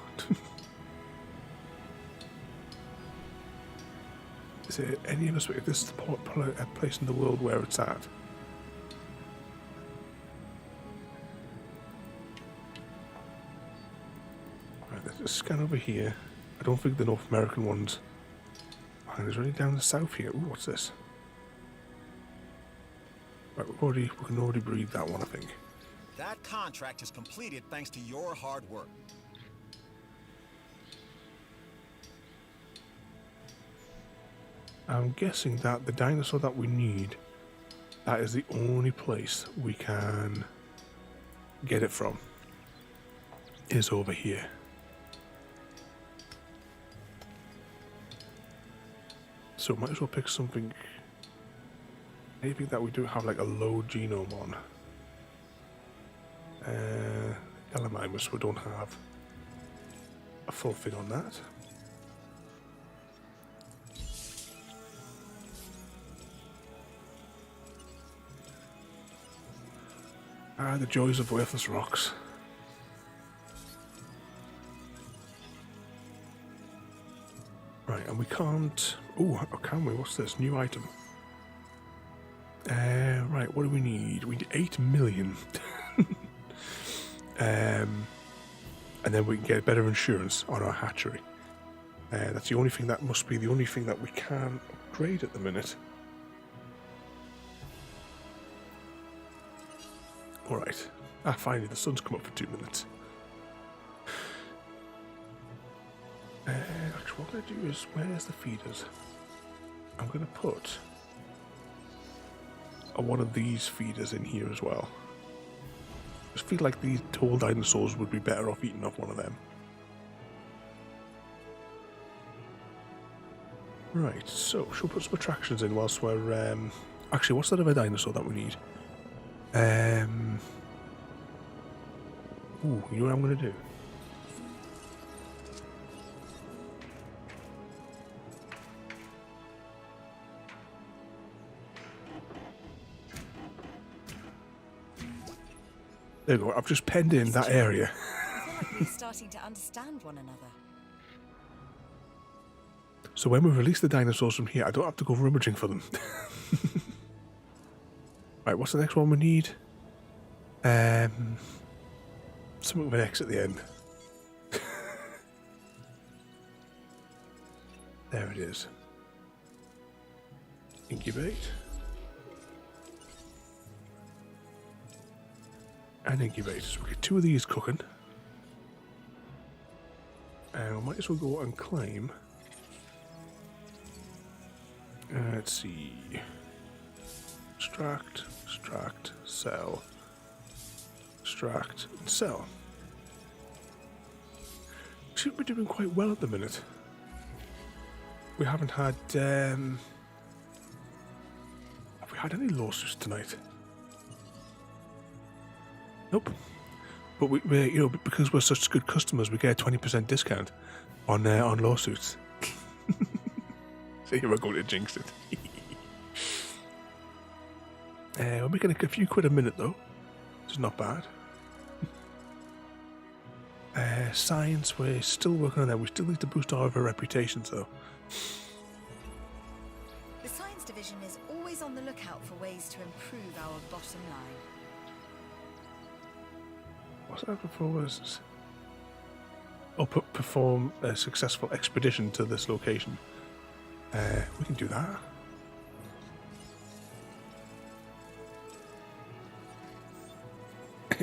Is it any of us? If this is the place in the world where it's at? Right, let's just scan over here. I don't think the North American ones And it's really down the south here. Ooh, what's this? Right, we can already breed that one, I think. That contract is completed thanks to your hard work. I'm guessing that the dinosaur that we need, that is the only place we can get it from, is over here. So might as well pick something, anything that we do have like a low genome on. Gallimimus, we don't have a full thing on that. Ah, the joys of worthless rocks. Right, and we can't... Oh, can we? What's this? New item. Right, what do we need? We need 8 million. And then we can get better insurance on our hatchery. That's the only thing that must be the only thing that we can upgrade at the minute. Alright. Ah, finally, the sun's come up for 2 minutes. Actually, what I'm going to do is, where's the feeders? I'm going to put one of these feeders in here as well. I just feel like these tall dinosaurs would be better off eating off one of them. Right, so she'll put some attractions in whilst we're... Actually, what's that other dinosaur that we need? Ooh, you know what I'm going to do? There you go, I've just penned in that area. I feel like we're starting to understand one another. So when we release the dinosaurs from here, I don't have to go rummaging for them. Right, what's the next one we need? Something with an X at the end. There it is. Incubate. And incubate. So we get 2 of these cooking. And we might as well go and claim. Let's see. Extract, extract, sell. Extract, and sell. We should be doing quite well at the minute. We haven't had, have we had any lawsuits tonight? Nope. But we're, you know, because we're such good customers, we get a 20% discount on lawsuits. So here we're going to jinx it. We're making a few quid a minute though, which is not bad. Science, we're still working on that. We still need to boost our reputation, so. The science division is always on the lookout for ways to improve our bottom line. What's that before? Oh, perform a successful expedition to this location. We can do that.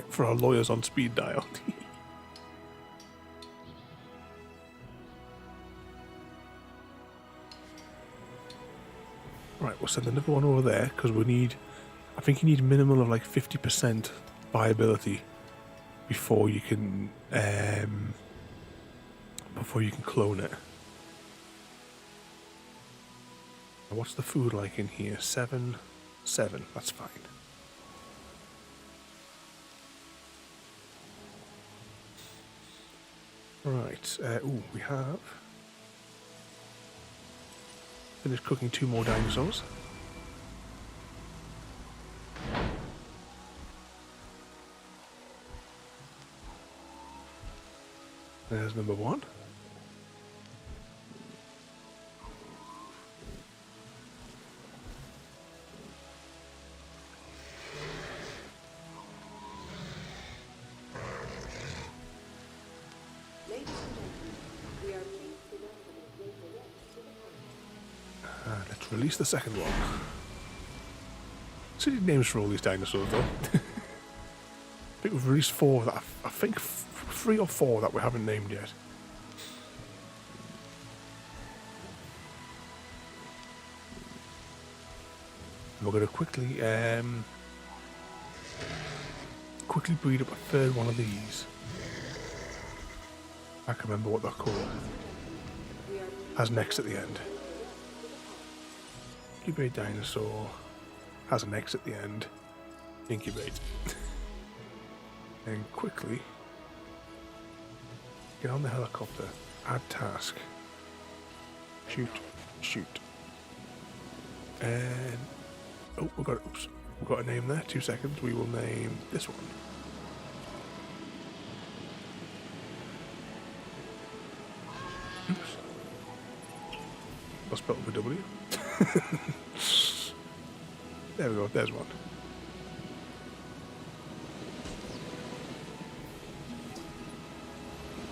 For our lawyers on speed dial. Right, we'll send another one over there because we need. I think you need a minimum of like 50% viability before you can clone it. And what's the food like in here? 7. That's fine. Right. Ooh, we have finished cooking 2 more dinosaurs. There's number 1. Ladies and gentlemen, we are pleased to welcome you to the Release the second one. Silly names for all these dinosaurs, though. I think we've released 4 that I think 3 or 4 that we haven't named yet. We're going to quickly breed up a third one of these. I can't remember what they're called. Has next at the end. Incubate dinosaur. Has an X at the end. Incubate. And quickly get on the helicopter. Add task. Shoot. Shoot. And oh, we've got a name there. 2 seconds. We will name this one. Oops. I'll spell it with a W. There we go. There's one.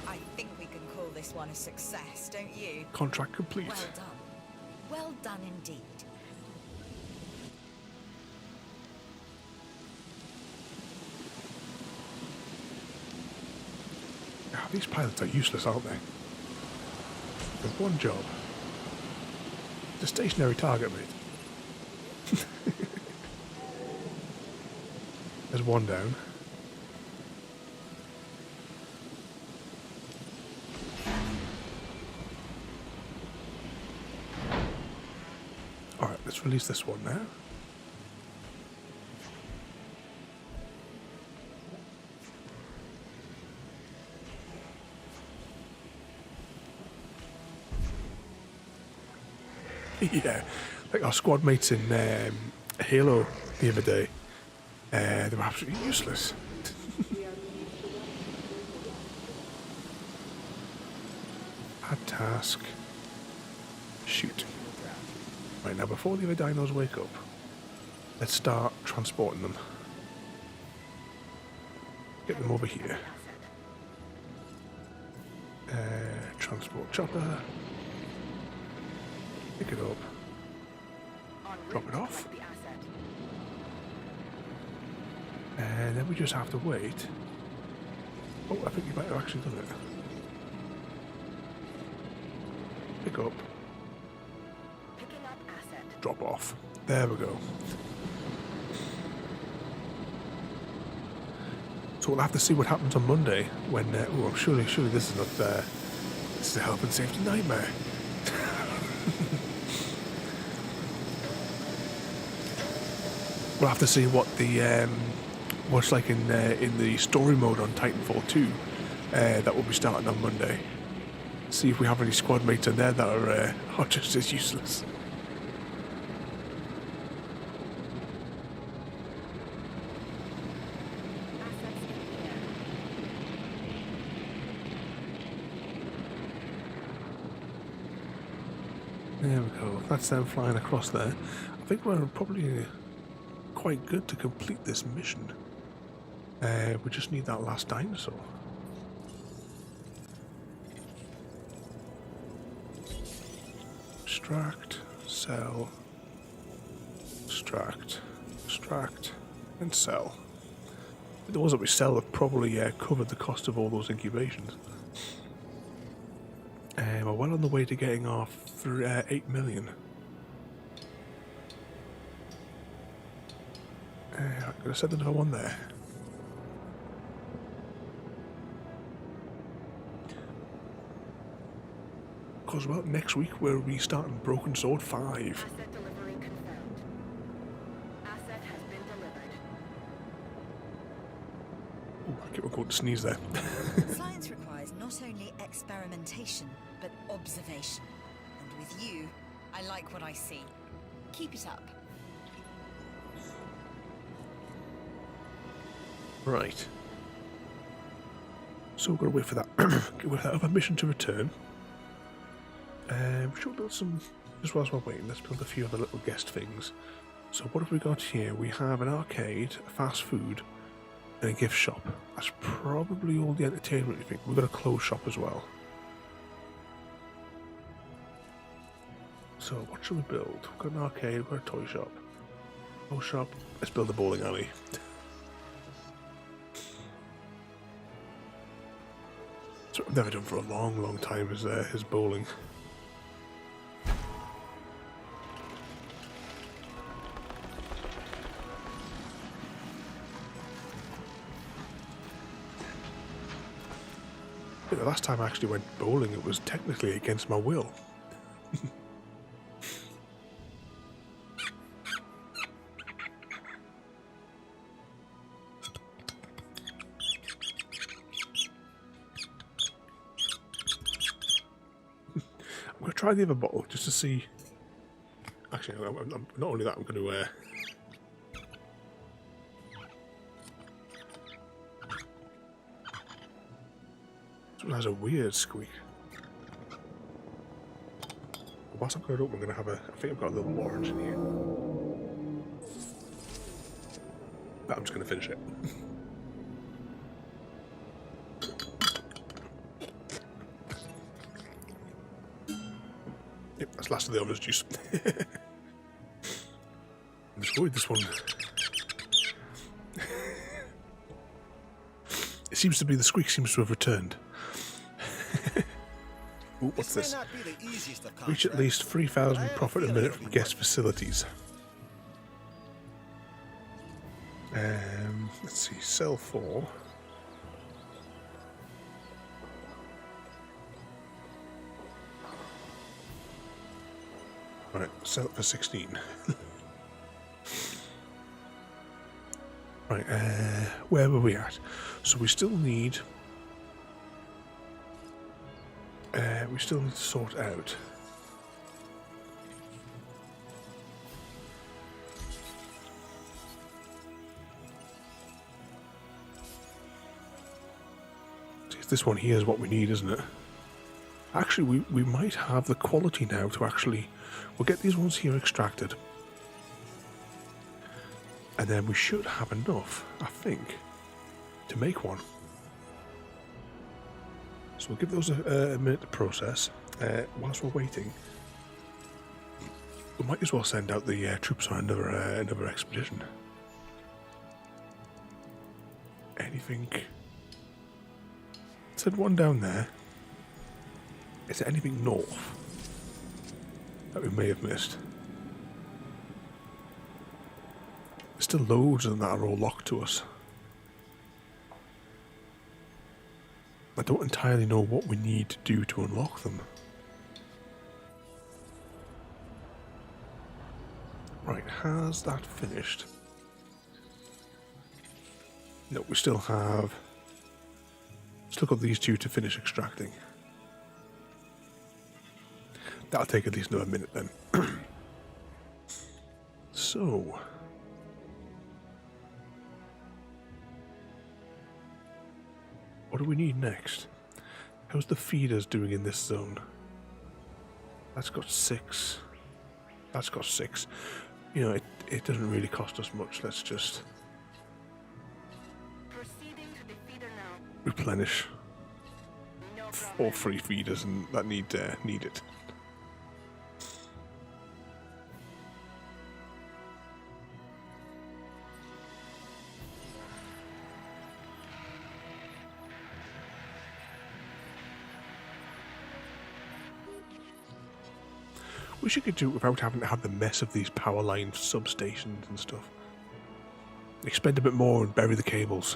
I think we can call this one a success, don't you? Contract complete. Well done. Well done indeed. Ah, these pilots are useless, aren't they? There's one job. The stationary target, mate. There's one down. Alright, let's release this one now. Yeah, like our squad mates in Halo the other day, they were absolutely useless. Add task. Shoot. Right, now before the other dinos wake up, let's start transporting them. Get them over here. Transport chopper. Pick it up. Drop it off. And then we just have to wait. Oh, I think you might have actually done it. Pick up. Drop off. There we go. So we'll have to see what happens on Monday when. Oh, surely this is not. This is a health and safety nightmare. We'll have to see what the what's like in the story mode on Titanfall 2 that will be starting on Monday. See if we have any squad mates in there that are just as useless. There we go. That's them flying across there. I think we're probably quite good to complete this mission. We just need that last dinosaur. Extract, sell, extract, extract, and sell. The ones that we sell have probably covered the cost of all those incubations. We're well on the way to getting our 8 million. I'm going to send another one there. Because, well, next week we're restarting Broken Sword 5. Asset delivery confirmed. Asset has been delivered. Oh, I keep on going to sneeze there. Science requires not only experimentation, but observation. And with you, I like what I see. Keep it up. Right. So we're going to wait for that other mission to return. Should we build some, just whilst we're waiting, let's build a few other little guest things. So what have we got here? We have an arcade, a fast food, and a gift shop. That's probably all the entertainment we think. We've got a clothes shop as well. So what should we build? We've got an arcade, we've got a toy shop. Toy shop, let's build a bowling alley. So I've never done for a long, long time is bowling. The last time I actually went bowling, it was technically against my will. I'm going to try the other bottle just to see. Actually, I'm not only that, I'm going to. It has a weird squeak. Whilst I'm going to open, I'm going to have a. I think I've got a little orange in here. But I'm just going to finish it. Yep, that's last of the orange juice. I'm just worried this one. It seems to be the squeak seems to have returned. Ooh, what's this? Reach at least 3,000 profit a minute from guest facilities. Let's see, sell for. Right, sell it for 16. Right, where were we at? So we still need. We still need to sort out. See, this one here is what we need, isn't it? Actually, we might have the quality now to actually. We'll get these ones here extracted. And then we should have enough, I think, to make one. So we'll give those a minute to process. Whilst we're waiting, we might as well send out the troops on another expedition. Anything? Send one down there. Is there anything north that we may have missed? There's still loads of them that are all locked to us. I don't entirely know what we need to do to unlock them. Right, has that finished? No, we still have. Still got these two to finish extracting. That'll take at least another minute then. So. What do we need next? How's the feeders doing in this zone? That's got 6. That's got 6. You know, it doesn't really cost us much. Let's just Proceeding to the feeder now. replenish No problem. all 3 feeders and that need it. Wish you could do it without having to have the mess of these power line substations and stuff. Expend a bit more and bury the cables.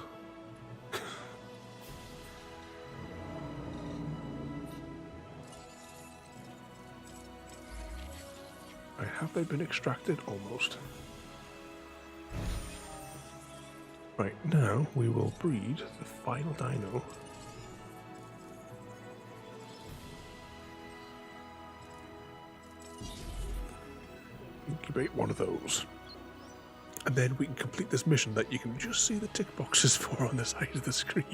Right, have they been extracted? Almost. Right, now we will breed the final dino. Incubate one of those. And then we can complete this mission that you can just see the tick boxes for on the side of the screen.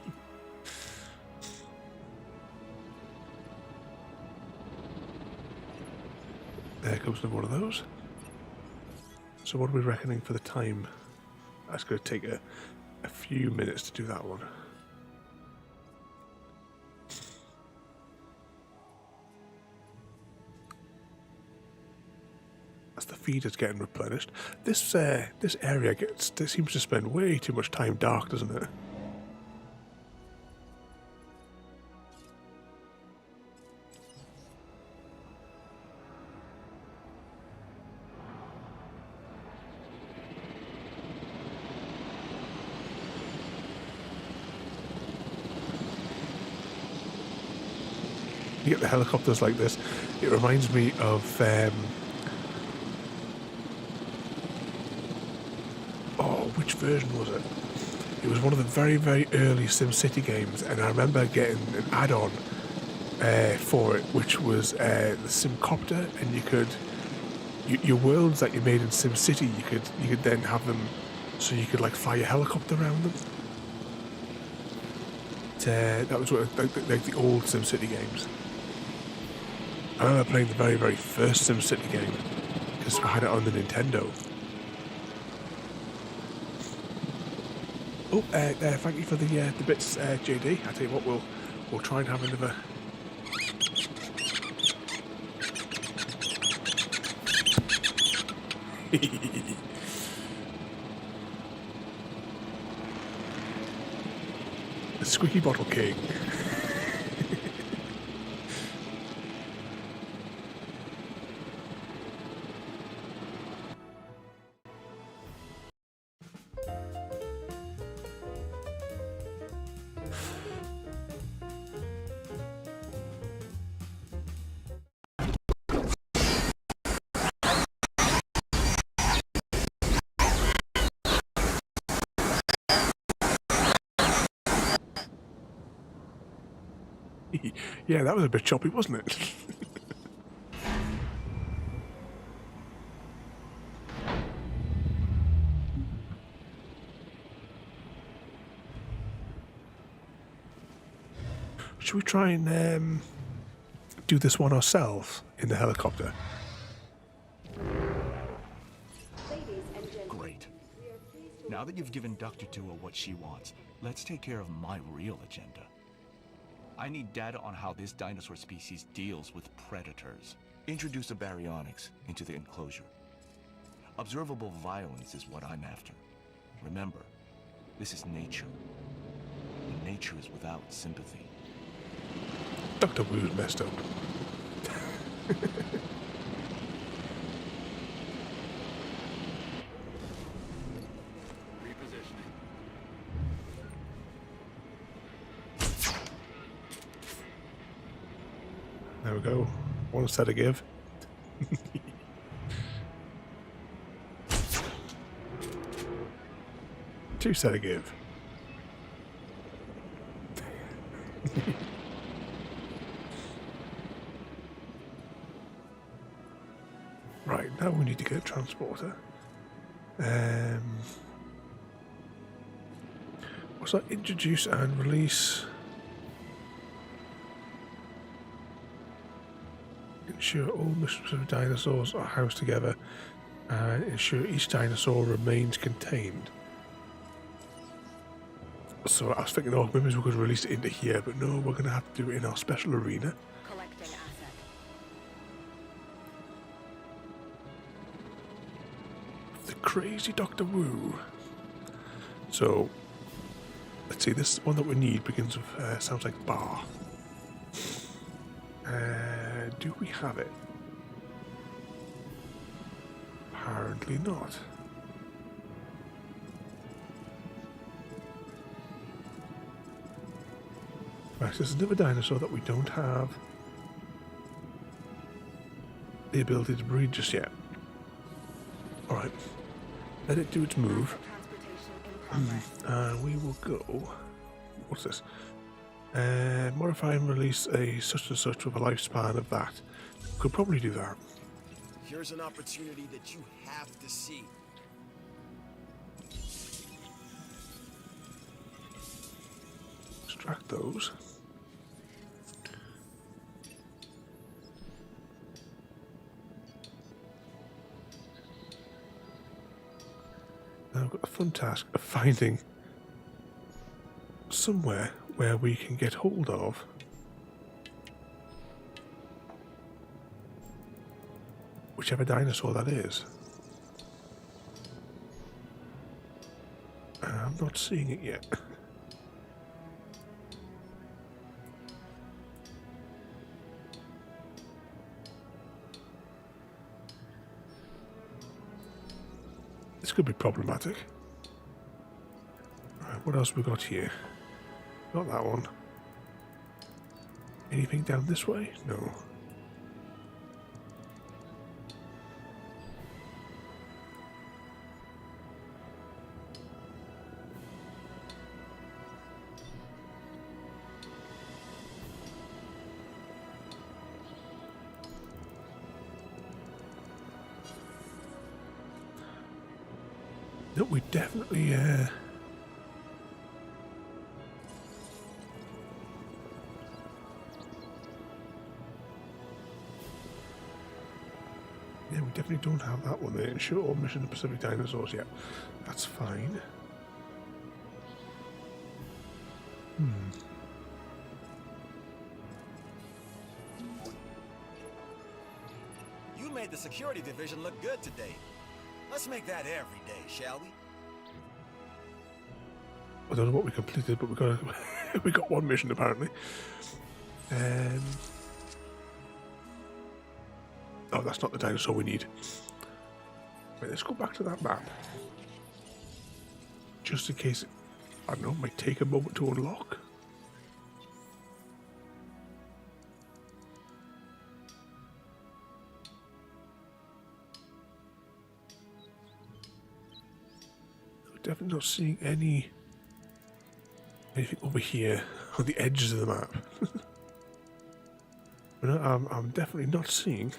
There goes another one of those. So what are we reckoning for the time? That's going to take a few minutes to do that one. as the feed is getting replenished. This area seems to spend way too much time dark, doesn't it? You get the helicopters like this. It reminds me of which version was it? It was one of the very, very early SimCity games, and I remember getting an add-on for it, which was the Simcopter, and you could your worlds that you made in SimCity, you could then have them so you could like fly your helicopter around them. That was what, like the old SimCity games. I remember playing the very, very first SimCity game because I had it on the Nintendo. Oh, thank you for the bits, JD. I tell you what, we'll try and have another. The Squeaky Bottle King. Yeah, that was a bit choppy, wasn't it? Should we try and do this one ourselves in the helicopter? Great. Now that you've given Dr. Dua what she wants, let's take care of my real agenda. I need data on how this dinosaur species deals with predators. Introduce the baryonyx into the enclosure. Observable violence is what I'm after. Remember, this is nature. And nature is without sympathy. Dr. Wu's messed up. There we go. One set of give. Two set of give. Right, now we need to get a transporter. What's that? Introduce and release. Ensure all missions of dinosaurs are housed together and ensure each dinosaur remains contained. So I was thinking, oh, maybe we could release it into here, but no, we're going to have to do it in our special arena. Collecting asset. The crazy Dr. Wu. So, let's see, this one that we need begins with, sounds like bar. Do we have it? Apparently not. Right, so there's another dinosaur that we don't have the ability to breed just yet. Alright, let it do its move. Transportation in progress. And we will go. What's this? Modify and release a such and such with a lifespan of that. Could probably do that. Here's an opportunity that you have to see. Extract those. Now I've got the fun task of finding somewhere where we can get hold of whichever dinosaur that is. I'm not seeing it yet. This could be problematic. Right, what else we got here? Not that one. Anything down this way? No. No, we definitely, yeah, we definitely don't have that one there. Sure, Mission of the Pacific Dinosaurs, yeah. That's fine. You made the security division look good today. Let's make that every day, shall we? I don't know what we completed, but we got we got one mission apparently. Oh, that's not the dinosaur we need. Right, let's go back to that map, just in case it, I don't know, might take a moment to unlock. We're definitely not seeing anything over here on the edges of the map. But no, I'm definitely not seeing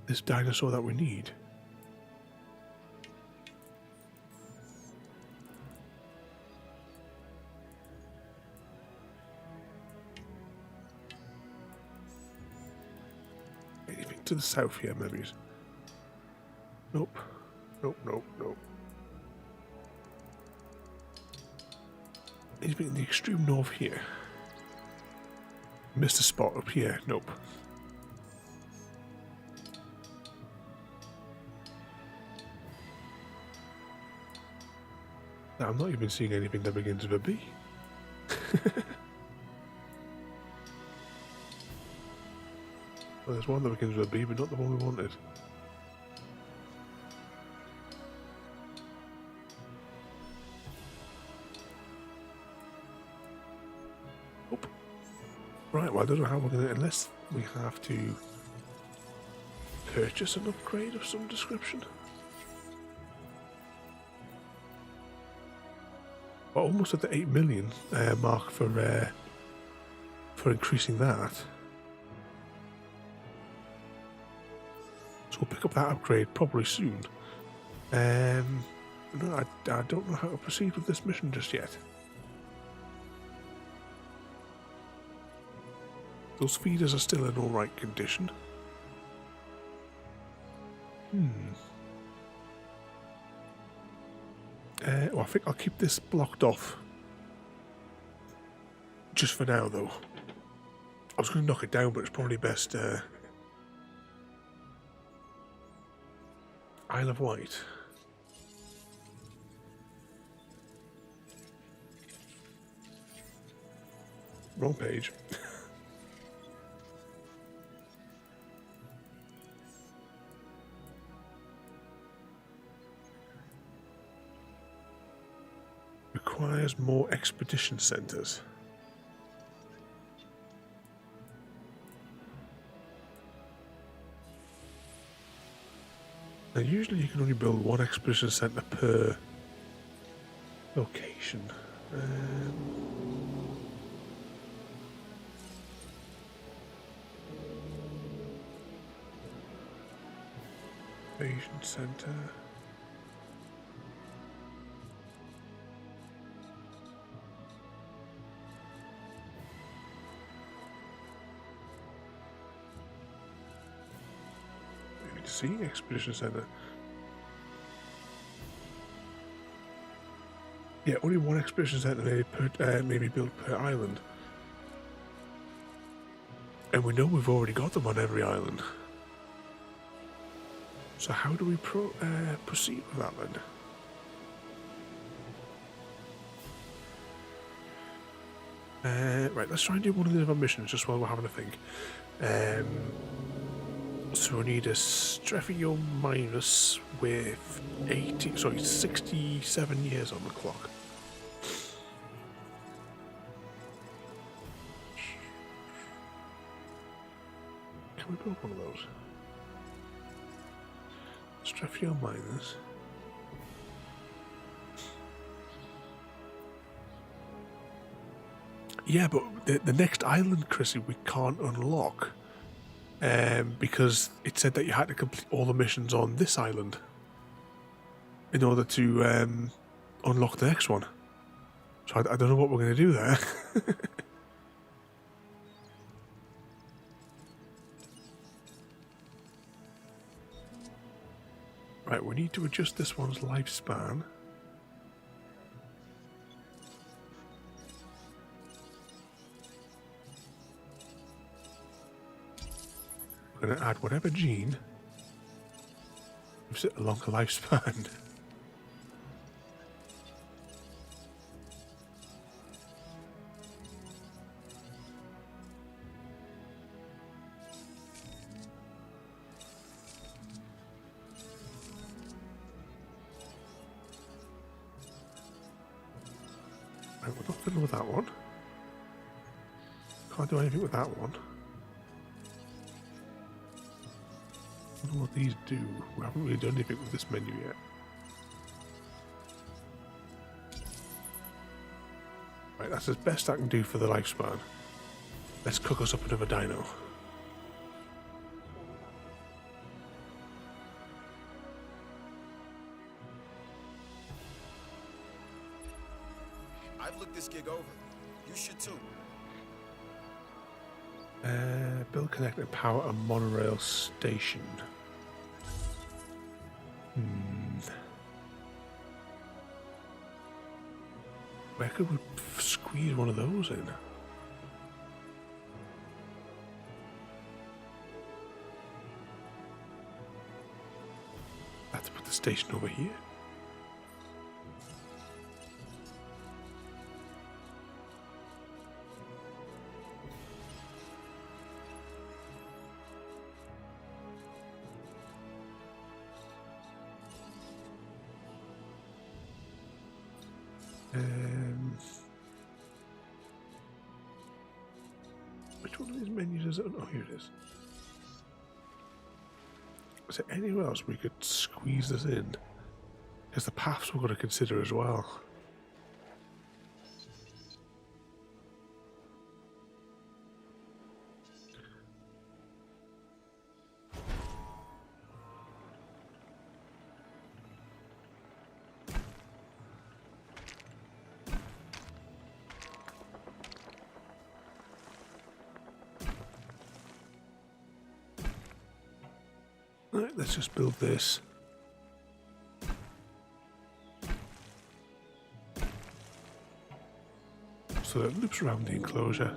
this dinosaur that we need. Anything to the south here, maybe? Nope. Nope, nope, nope. Anything in the extreme north here? Missed a spot up here. Nope. Now, I'm not even seeing anything that begins with a B. Well, there's one that begins with a B, but not the one we wanted. Right, well, I don't know how we're going to, unless we have to purchase an upgrade of some description. We're almost at the 8 million mark for increasing that. So we'll pick up that upgrade probably soon. No, I don't know how to proceed with this mission just yet. Those feeders are still in alright condition. Well, I think I'll keep this blocked off. Just for now, though. I was going to knock it down, but it's probably best... Isle of Wight. Wrong page. Requires more expedition centers. Now, usually you can only build one expedition center per location. Invasion center. Sea Expedition Center. Yeah, only one expedition center maybe built per island. And we know we've already got them on every island. So how do we proceed with that then? Right, let's try and do one of the other missions just while we're having a think. So we need a Strefio minus with 67 years on the clock. Can we build one of those? Strefio minus. Yeah, but the next island, Chrissy, we can't unlock. Because it said that you had to complete all the missions on this island in order to unlock the next one. So I don't know what we're going to do there. Right, we need to adjust this one's lifespan. We're going to add whatever gene gives it a longer lifespan. Right, we're not fiddling with that one. Can't do anything with that one. I don't know what these do. We haven't really done anything with this menu yet. Right, that's as best I can do for the lifespan. Let's cook us up another dino. I've looked this gig over. You should too. Build, connect, and power a monorail station. Where could we squeeze one of those in? Let's put the station over here. Which one of these menus is it? Oh, here it is. Is there anywhere else we could squeeze this in? Because the paths we're going to consider as well. Right, let's just build this. So that it loops around the enclosure.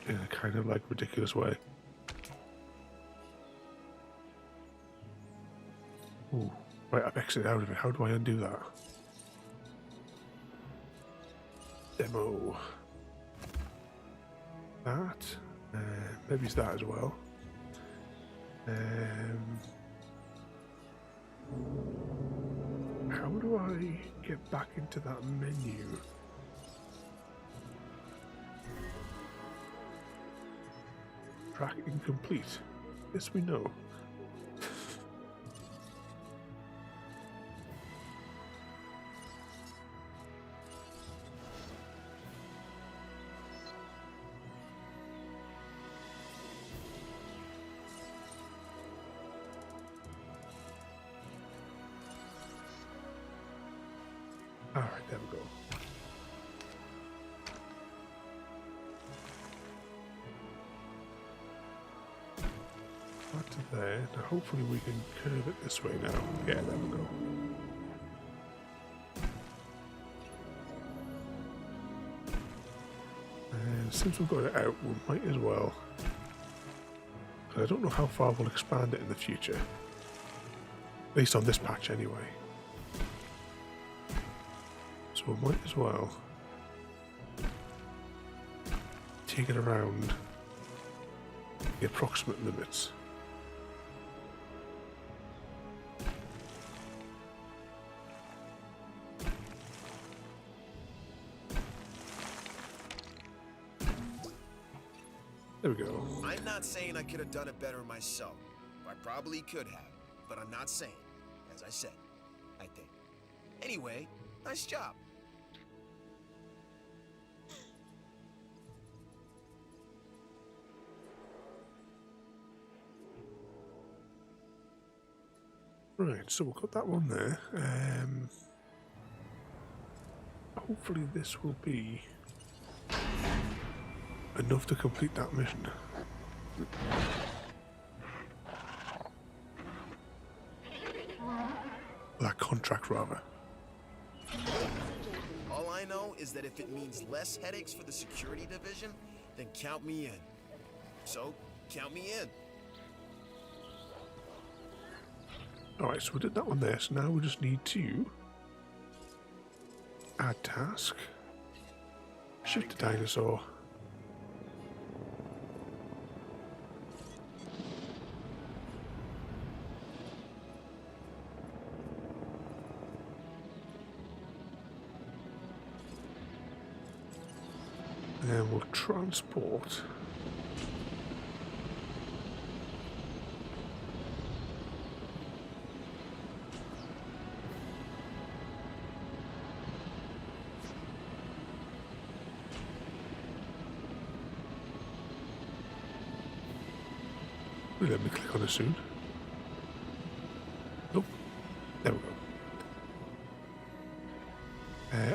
In a kind of like ridiculous way. Ooh, right, I've exited out of it. How do I undo that? Demo. That. Maybe it's that as well. How do I get back into that menu? Track incomplete. Yes, we know. Alright, there we go. Back to there. Now hopefully we can curve it this way now. Yeah, there we go. And since we've got it out, we might as well. I don't know how far we'll expand it in the future. At least on this patch anyway. So we might as well take it around the approximate limits. There we go. I'm not saying I could have done it better myself. I probably could have, but I'm not saying. As I said, I think. Anyway, nice job. Right, so we've got that one there. Hopefully this will be enough to complete that mission. That contract, rather. All I know is that if it means less headaches for the security division, then count me in. So, count me in. Alright, so we did that one there, so now we just need to add task, shift to dinosaur, and then we'll transport let me click on it soon. Nope. There we go.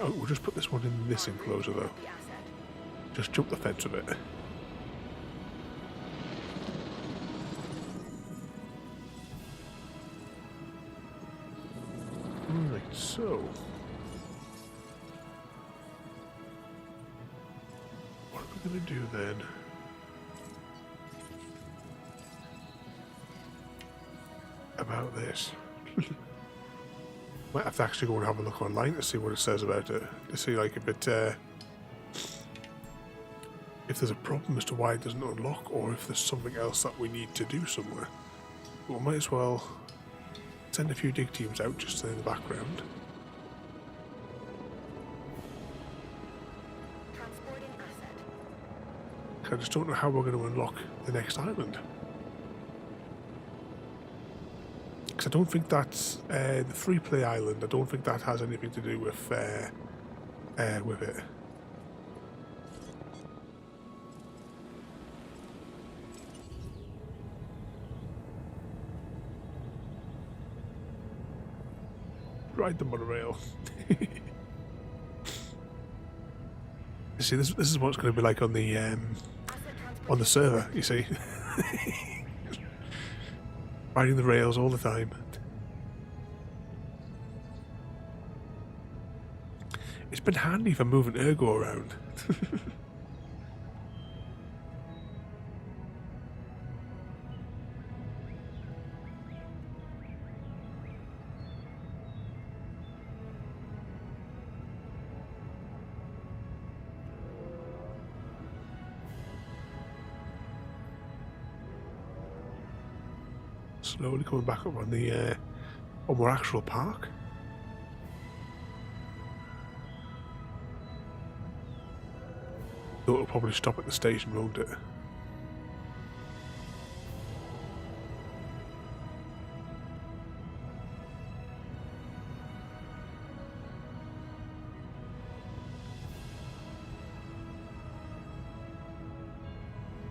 Oh, we'll just put this one in this enclosure though. Just jump the fence with it. Right, so what are we going to do then? About this. Might have to actually go and have a look online to see what it says about it. To see like if it if there's a problem as to why it doesn't unlock, or if there's something else that we need to do somewhere. But we might as well send a few dig teams out just in the background. Transporting asset. I just don't know how we're going to unlock the next island. I don't think that's the free play island. I don't think that has anything to do with it. Ride the monorail. See, this is what it's going to be like on the server. You see. Riding the rails all the time. It's been handy for moving Ergo around. Slowly coming back up on the on our actual park. Though it'll probably stop at the station, won't it?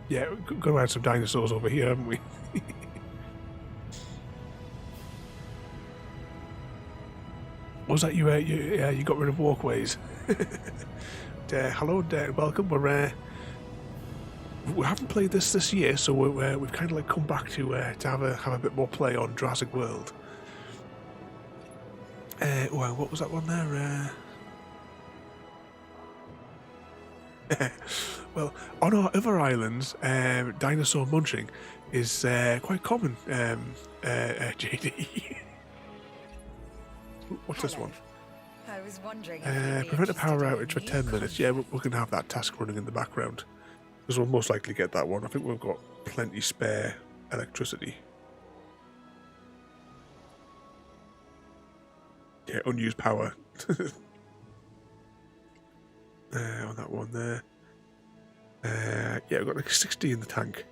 Yeah, we've got to add some dinosaurs over here, haven't we? Was that you? You got rid of walkways. Hello, welcome. We haven't played this year, so we've kind of like come back to have a bit more play on Jurassic World. Well, what was that one there? Well, on our other islands, dinosaur munching is quite common, JD. What's this one? I was wondering if you'd be Prevent a power interested outage for in 10 new minutes. Yeah, we can have that task running in the background. Because we'll most likely get that one. I think we've got plenty spare electricity. Yeah, unused power. On that one there. Yeah, we've got like 60 in the tank.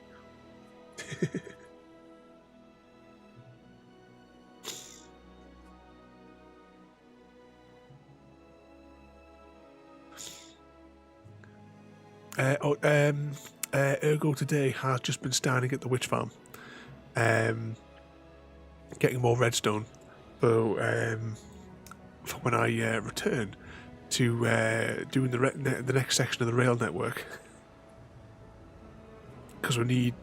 Ergo today has just been standing at the witch farm, getting more redstone. So for when I return to doing the next section of the rail network, because we need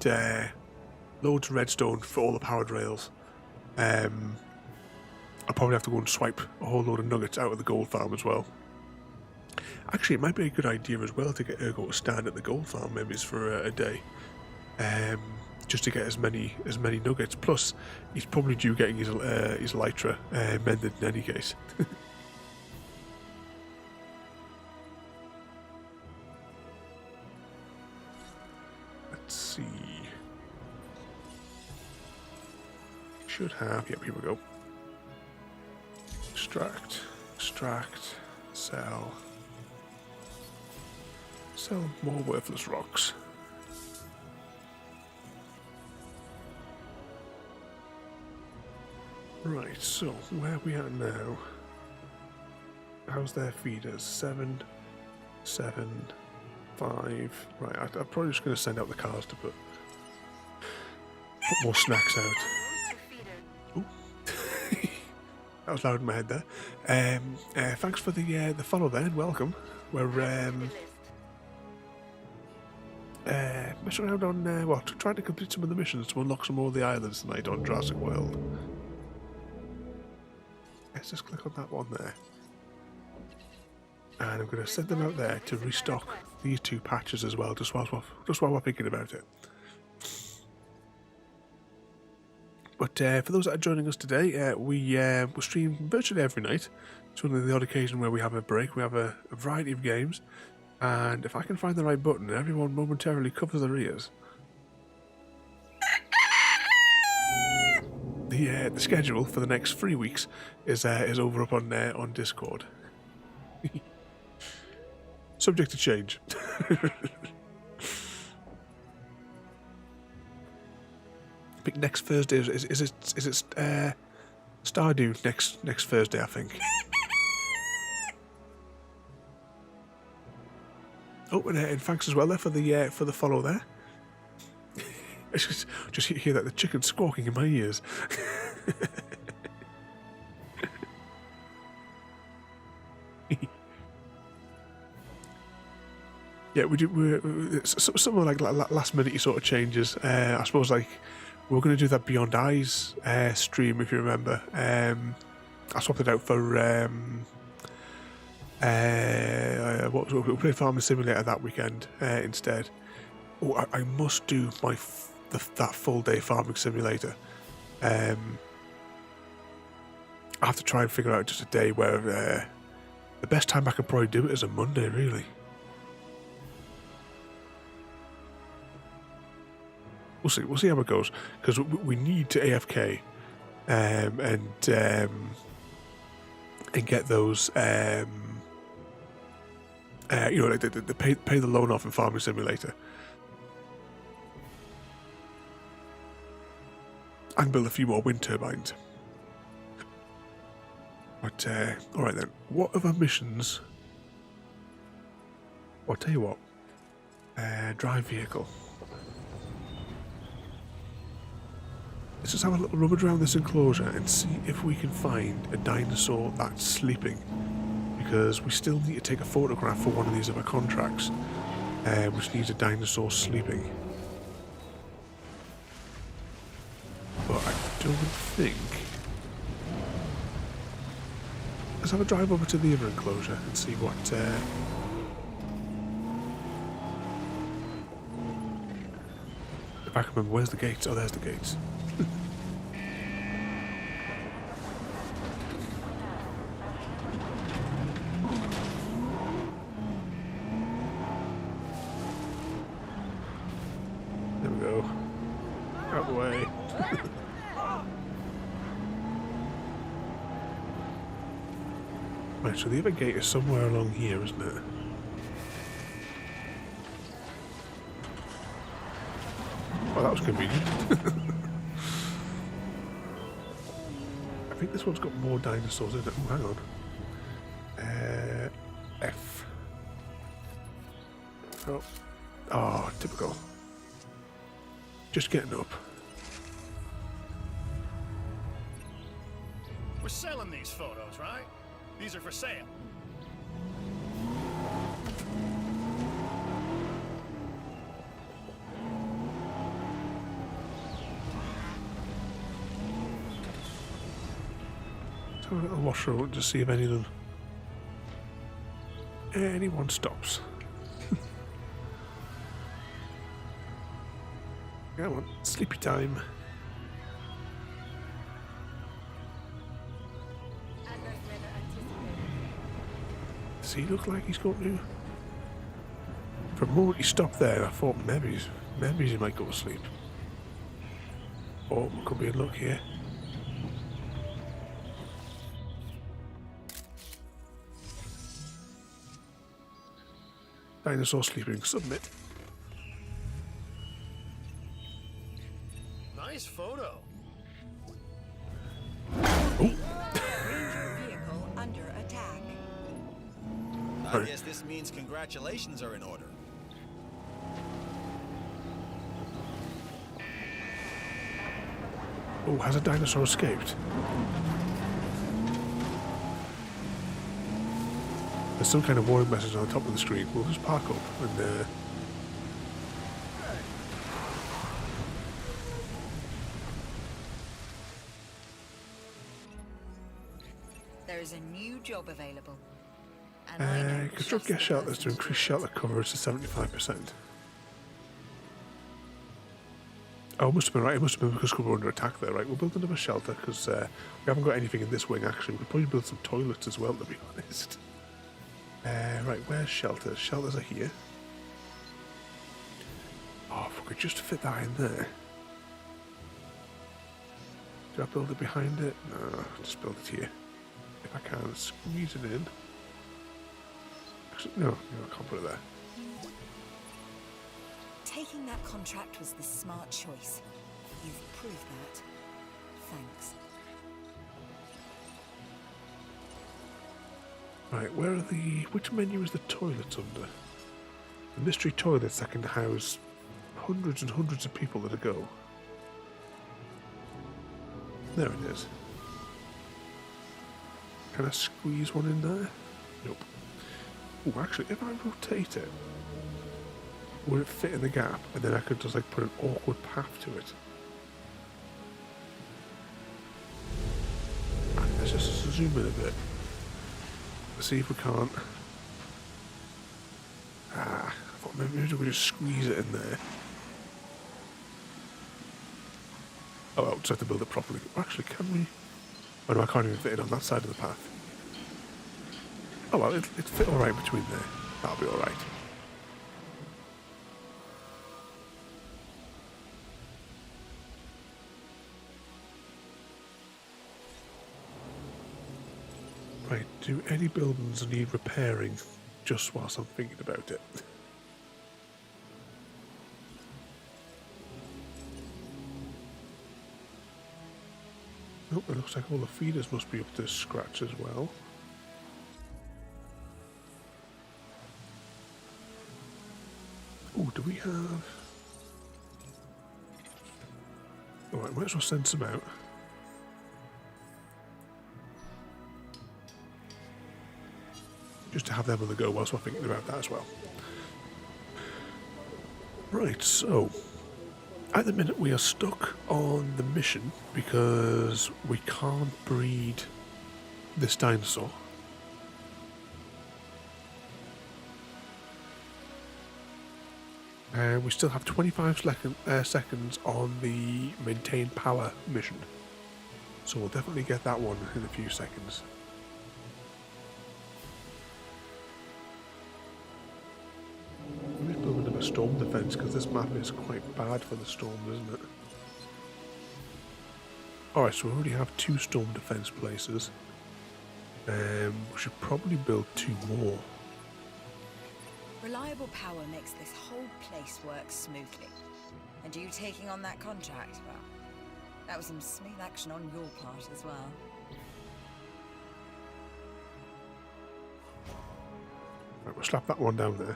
loads of redstone for all the powered rails. I'll probably have to go and swipe a whole load of nuggets out of the gold farm as well. Actually, it might be a good idea as well to get Ergo to stand at the gold farm maybe for a day, just to get as many nuggets. Plus, he's probably due getting his elytra mended in any case. Let's see. Should have. Yep, here we go. Extract, sell. Sell more worthless rocks. Right, so where are we at now? How's their feeders? 7, 7, 5. Right, I'm probably just going to send out the cars to put more snacks out. Ooh. That was loud in my head there. Thanks for the follow there and welcome. We're messing around on trying to complete some of the missions to unlock some more of the islands tonight on Jurassic World. Let's just click on that one there, and I'm going to send them out there to restock these 2 patches as well, just while we're thinking about it. But for those that are joining us today, we stream virtually every night. It's only the odd occasion where we have a break. We have a variety of games. And if I can find the right button, everyone momentarily covers their ears. The schedule for the next 3 weeks is over up on Discord. Subject to change. I think next Thursday is it Stardew next Thursday, I think. Oh, and thanks as well there for the follow there. I just hear that the chicken squawking in my ears. Yeah, we do. Some of like last minute sort of changes. I suppose like we were going to do that Beyond Eyes stream, if you remember. I swapped it out for we played Farming Simulator that weekend instead. Oh, I must do that full day Farming Simulator. I have to try and figure out just a day where the best time I can probably do it is a Monday, really. We'll see how it goes, because we need to AFK and get those like pay the loan off in Farming Simulator and build a few more wind turbines. But all right then, what other missions? I'll tell you what. Drive vehicle. Let's just have a little rummage around this enclosure and see if we can find a dinosaur that's sleeping. Because we still need to take a photograph for one of these other contracts, which needs a dinosaur sleeping. But I don't think... Let's have a drive over to the other enclosure and see what I can remember. Where's the gates? Oh, there's the gates. There we go. Out the way. Right, so the other gate is somewhere along here, isn't it? Oh, that was convenient. I think this one's got more dinosaurs in it. Oh, hang on. F. Oh. Oh, typical. Just getting up. We're selling these photos, right? These are for sale. Let's have a little wash around to see if any of them... anyone stops. Come on, sleepy time. Does he look like he's going to? For a moment he stopped there, I thought maybe he might go to sleep. Oh, could be a look here. Dinosaur sleeping, submit. Nice photo. Ranger vehicle under attack. I guess this means congratulations are in order. Oh, has a dinosaur escaped? There's some kind of warning message on the top of the screen. We'll just park up and There is a new job available. And I know construct gas shelters to increase shelter coverage to 75%. Oh, it must have been right. It must have been because we were under attack there, right? We'll build another shelter because we haven't got anything in this wing, actually. We'll probably build some toilets as well, to be honest. Right, where's shelters? Shelters are here. Oh, if we could just fit that in there. Do I build it behind it? No, just build it here. If I can, squeeze it in. Actually, no, I can't put it there. Taking that contract was the smart choice. You've proved that. Thanks. Right, where are which menu is the toilets under? The mystery toilets that can house hundreds and hundreds of people at a go. There it is. Can I squeeze one in there? Nope. Oh, actually, if I rotate it, would it fit in the gap? And then I could just like put an awkward path to it. Right, let's just zoom in a bit. See if we can't. I thought maybe we just squeeze it in there. Oh, I'll just have to build it properly. Actually, can we? Oh no, I can't even fit it on that side of the path. Oh well, it fit alright between there. That'll be alright. Right, do any buildings need repairing just whilst I'm thinking about it? Nope, it looks like all the feeders must be up to scratch as well. Oh, do we have... Alright, might as well send some out. Just to have them on the go whilst we're thinking about that as well. Right, so at the minute we are stuck on the mission because we can't breed this dinosaur. We still have 25 seconds on the maintain power mission. So we'll definitely get that one in a few seconds. I'm just building up a storm defense because this map is quite bad for the storms, isn't it? Alright, so we already have 2 storm defense places. We should probably build 2 more. Reliable power makes this whole place work smoothly. And you taking on that contract, well, that was some smooth action on your part as well. Right, we'll slap that one down there.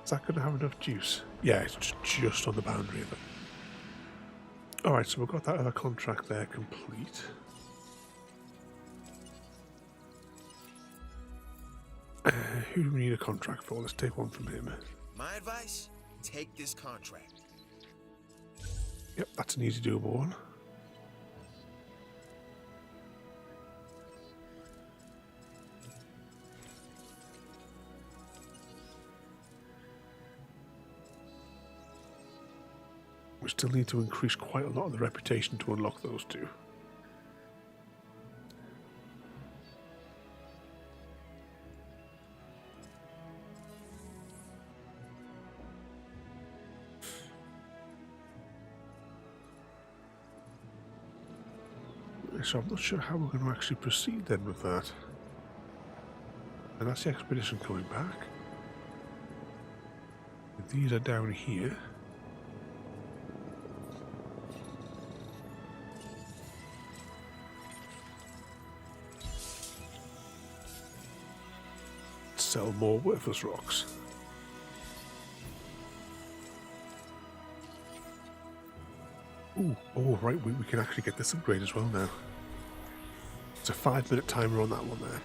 Is that going to have enough juice? Yeah, it's just on the boundary of it. Alright, so we've got that other contract there complete. Who do we need a contract for? Let's take one from him. My advice? Take this contract. Yep, that's an easy doable one. We still need to increase quite a lot of the reputation to unlock those 2. So I'm not sure how we're going to actually proceed then with that. And that's the expedition coming back. These are down here. Sell more worthless rocks. Ooh, oh right, we can actually get this upgrade as well now. It's a 5-minute timer on that one there.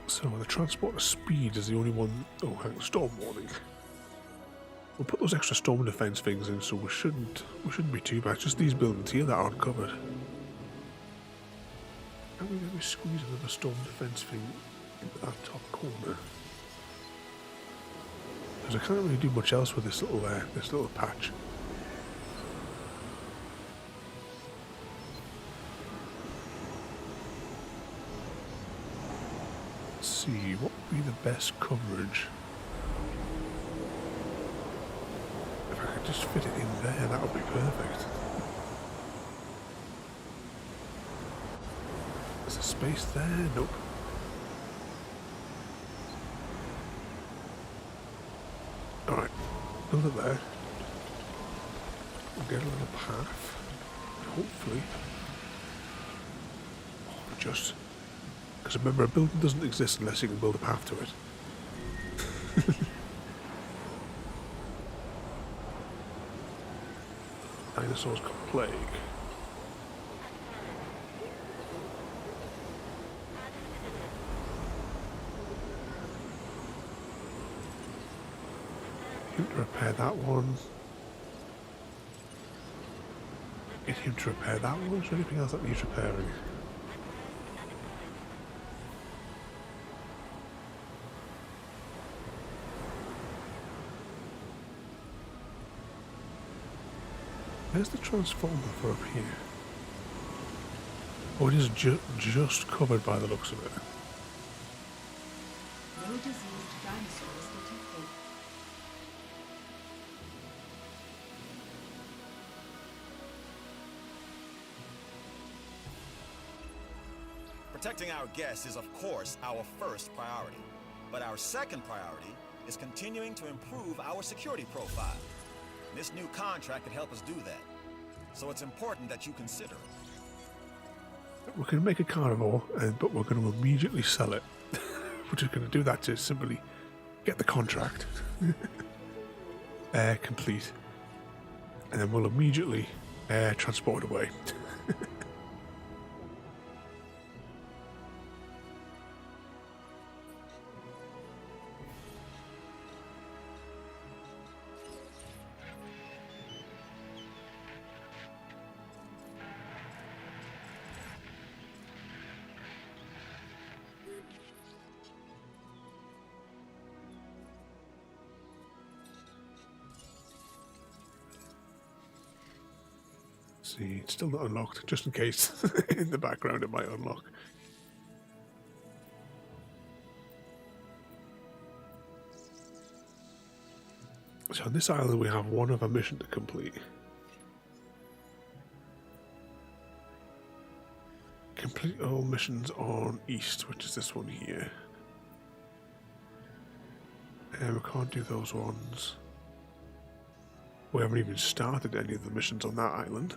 So the transporter speed is the only one. Oh, hang on, storm warning. We'll put those extra storm defense things in, so we shouldn't be too bad. It's just these buildings here that aren't covered. How are we going to squeeze another storm defense thing into that top corner? Because I can't really do much else with this little patch. Let's see, what would be the best coverage? If I could just fit it in there, that would be perfect. Is there space there? Nope. Alright, build it there. We'll get a little path. Hopefully. Oh, just. Because remember, a building doesn't exist unless you can build a path to it. Dinosaurs got plague. Him to repair that one. Get him to repair that one. Is there anything else that needs repairing? Where's the transformer for up here? Oh, it is just covered by the looks of it. No diseased dinosaurs detected. Protecting our guests is, of course, our first priority. But our second priority is continuing to improve our security profile. This new contract could help us do that. So it's important that you consider it. We're going to make a carnivore, but we're going to immediately sell it. We're just going to do that to simply get the contract complete. And then we'll immediately transport it away. Let's see, it's still not unlocked, just in case. In the background it might unlock. So on this island we have one other mission to complete. Complete all missions on East, which is this one here. And we can't do those ones. We haven't even started any of the missions on that island.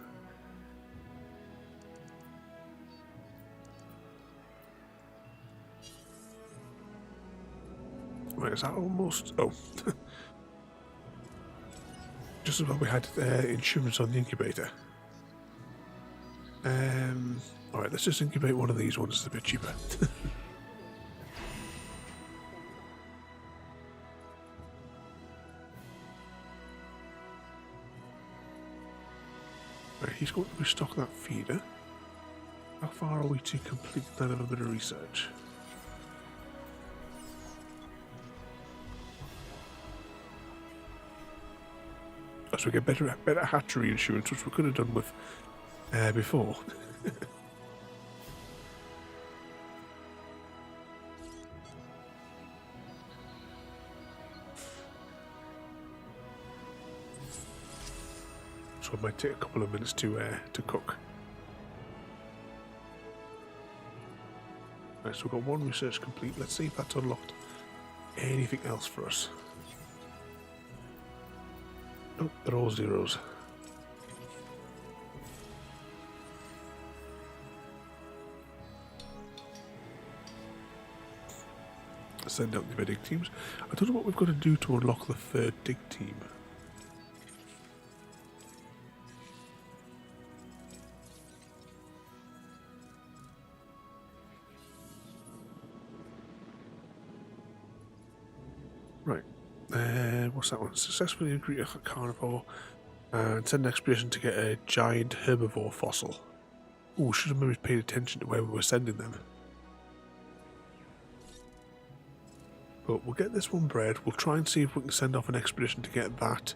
Wait, is that almost... Oh. Just as well we had insurance on the incubator. Alright, let's just incubate one of these ones, it's a bit cheaper. Right, he's going to restock that feeder. How far are we to complete that little bit of research? So we get better hatchery insurance, which we could have done with before. So it might take a couple of minutes to cook. Right, so we've got one research complete. Let's see if that's unlocked anything else for us. Nope, they're all zeros. Send out the dig teams. I don't know what we've got to do to unlock the third dig team. Right. What's that one? Successfully recruit a carnivore and send an expedition to get a giant herbivore fossil. Ooh, should have maybe paid attention to where we were sending them. But we'll get this one bred. We'll try and see if we can send off an expedition to get that,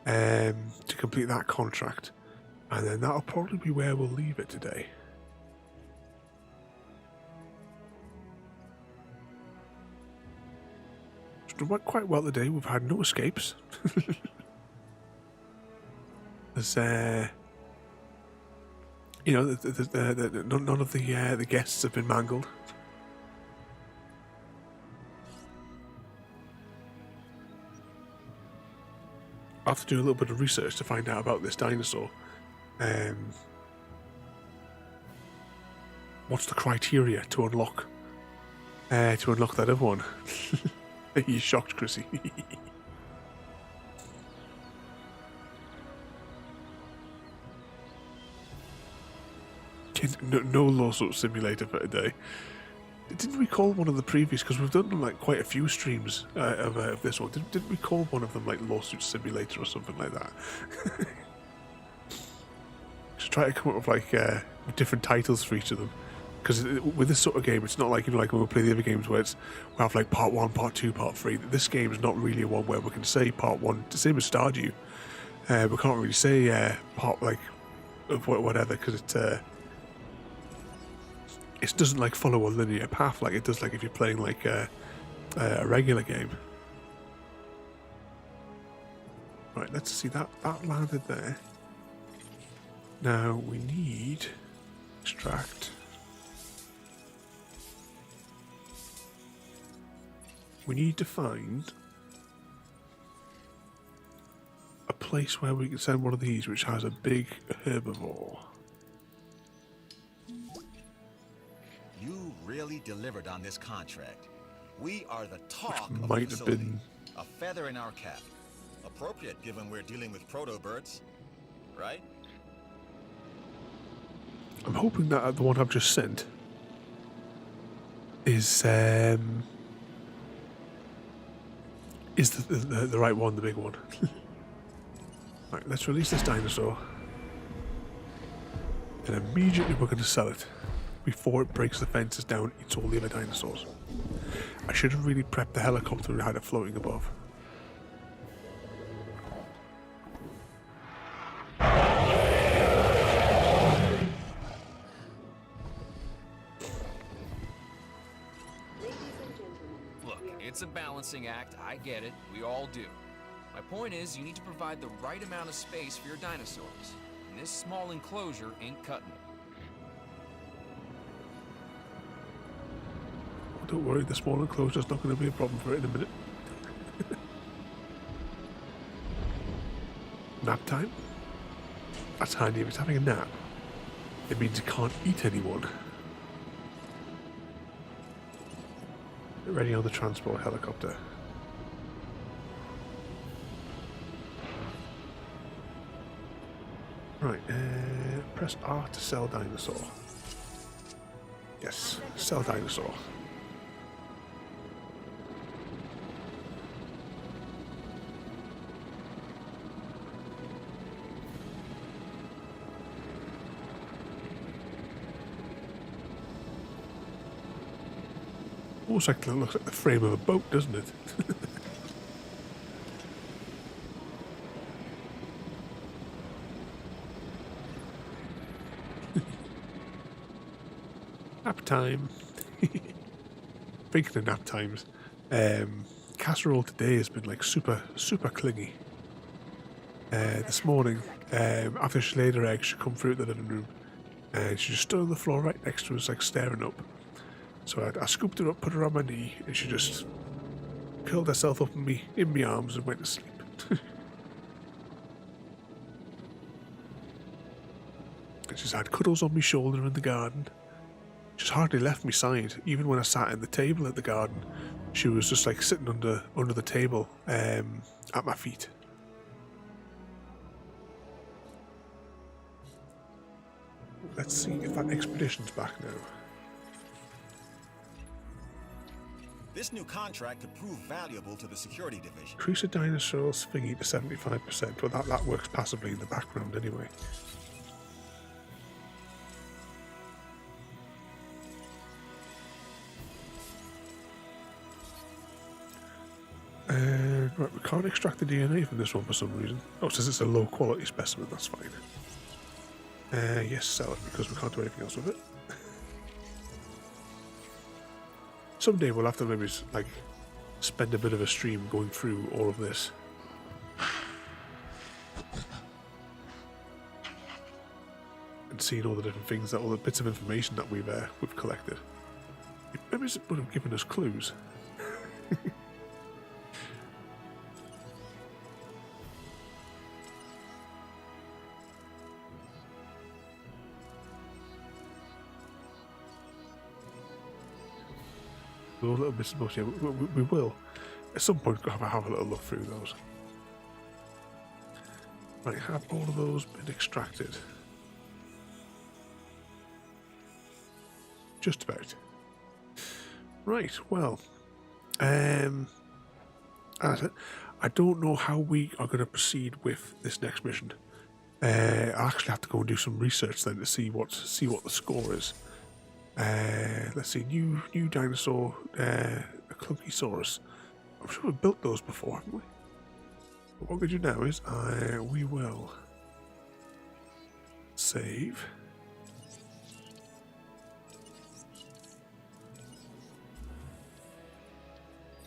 to complete that contract. And then that'll probably be where we'll leave it today. It's done quite well today. We've had no escapes. There's, you know, none of the guests have been mangled. I'll have to do a little bit of research to find out about this dinosaur. What's the criteria to unlock that other one? You shocked, Chrissy. No lawsuit simulator for today. Didn't we call one of the previous, because we've done like quite a few streams of this one, didn't we call one of them like lawsuit simulator or something like that? Just try to come up with like different titles for each of them, because with this sort of game it's not like, you know, like when we play the other games where we have like part 1, part 2, part 3. This game is not really one where we can say part 1, the same as Stardew. We can't really say part like of whatever, because it doesn't like follow a linear path like it does like if you're playing like a regular game. Right, let's see, that landed there. Now we need extract. We need to find a place where we can send one of these which has a big herbivore. You really delivered on this contract. We are the talk Which of might the have facility. been A feather in our cap. Appropriate given we're dealing with proto-birds, right? I'm hoping that the one I've just sent is the right one, the big one. Right, let's release this dinosaur. And immediately we're going to sell it. Before it breaks the fences down, eats all the other dinosaurs. I should have really prepped the helicopter and had it floating above. It's a balancing act, I get it, we all do. My point is, you need to provide the right amount of space for your dinosaurs. And this small enclosure ain't cutting it. Don't worry, the small enclosure's not going to be a problem for it in a minute. Nap time? That's handy if it's having a nap. It means it can't eat anyone. Ready on the transport helicopter. Right, press R to sell dinosaur. Yes, sell dinosaur. Almost like it looks like the frame of a boat, doesn't it? Nap time. Speaking of nap times, Casserole today has been like super clingy. This morning, after she laid her egg, she come through the living room and she just stood on the floor right next to us, like staring up. So I scooped her up, put her on my knee, and she just curled herself up in my arms and went to sleep. And she's had cuddles on my shoulder in the garden. She's hardly left my side, even when I sat at the table at the garden. She was just like sitting under the table at my feet. Let's see if that expedition's back now. This new contract could prove valuable to the security division. Increase a dinosaur's thingy to 75%. Well, that works passively in the background anyway. Right, we can't extract the DNA from this one for some reason. Oh, it says it's a low quality specimen, that's fine. Yes, sell it, because we can't do anything else with it. Someday we'll have to maybe, like, spend a bit of a stream going through all of this. And seeing all the different things, all the bits of information that we've collected. Maybe it would have given us clues. A little bit of bullshit. We will at some point have a little look through those. Right, have all of those been extracted? Just about. Right, well, I don't know how we are going to proceed with this next mission. I'll actually have to go and do some research then to see what the score is. Let's see, new dinosaur, a Clunkysaurus. I'm sure we've built those before, haven't we? But what we do now is we will save.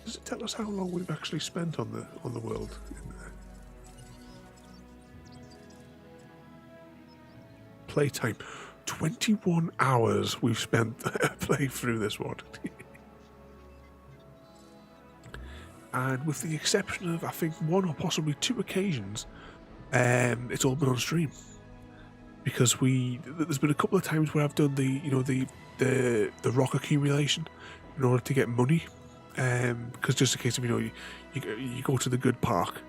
Does it tell us how long we've actually spent on the world in there? Playtime. 21 hours we've spent playing through this one. And with the exception of, I think, one or possibly two occasions, it's all been on stream. Because there's been a couple of times where I've done the rock accumulation in order to get money. Because just in case of, you go to the good park,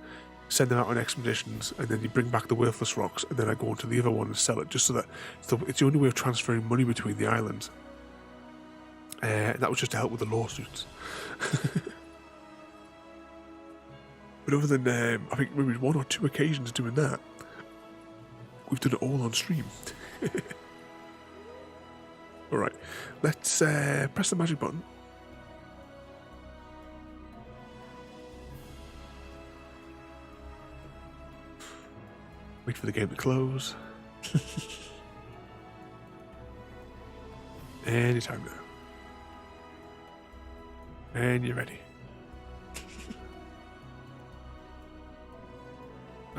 send them out on expeditions, and then you bring back the worthless rocks, and then I go on to the other one and sell it, just so that it's the only way of transferring money between the islands. And that was just to help with the lawsuits. But other than, I think maybe one or two occasions doing that, we've done it all on stream. Alright, let's press the magic button. Wait for the game to close. Anytime now. And you're ready.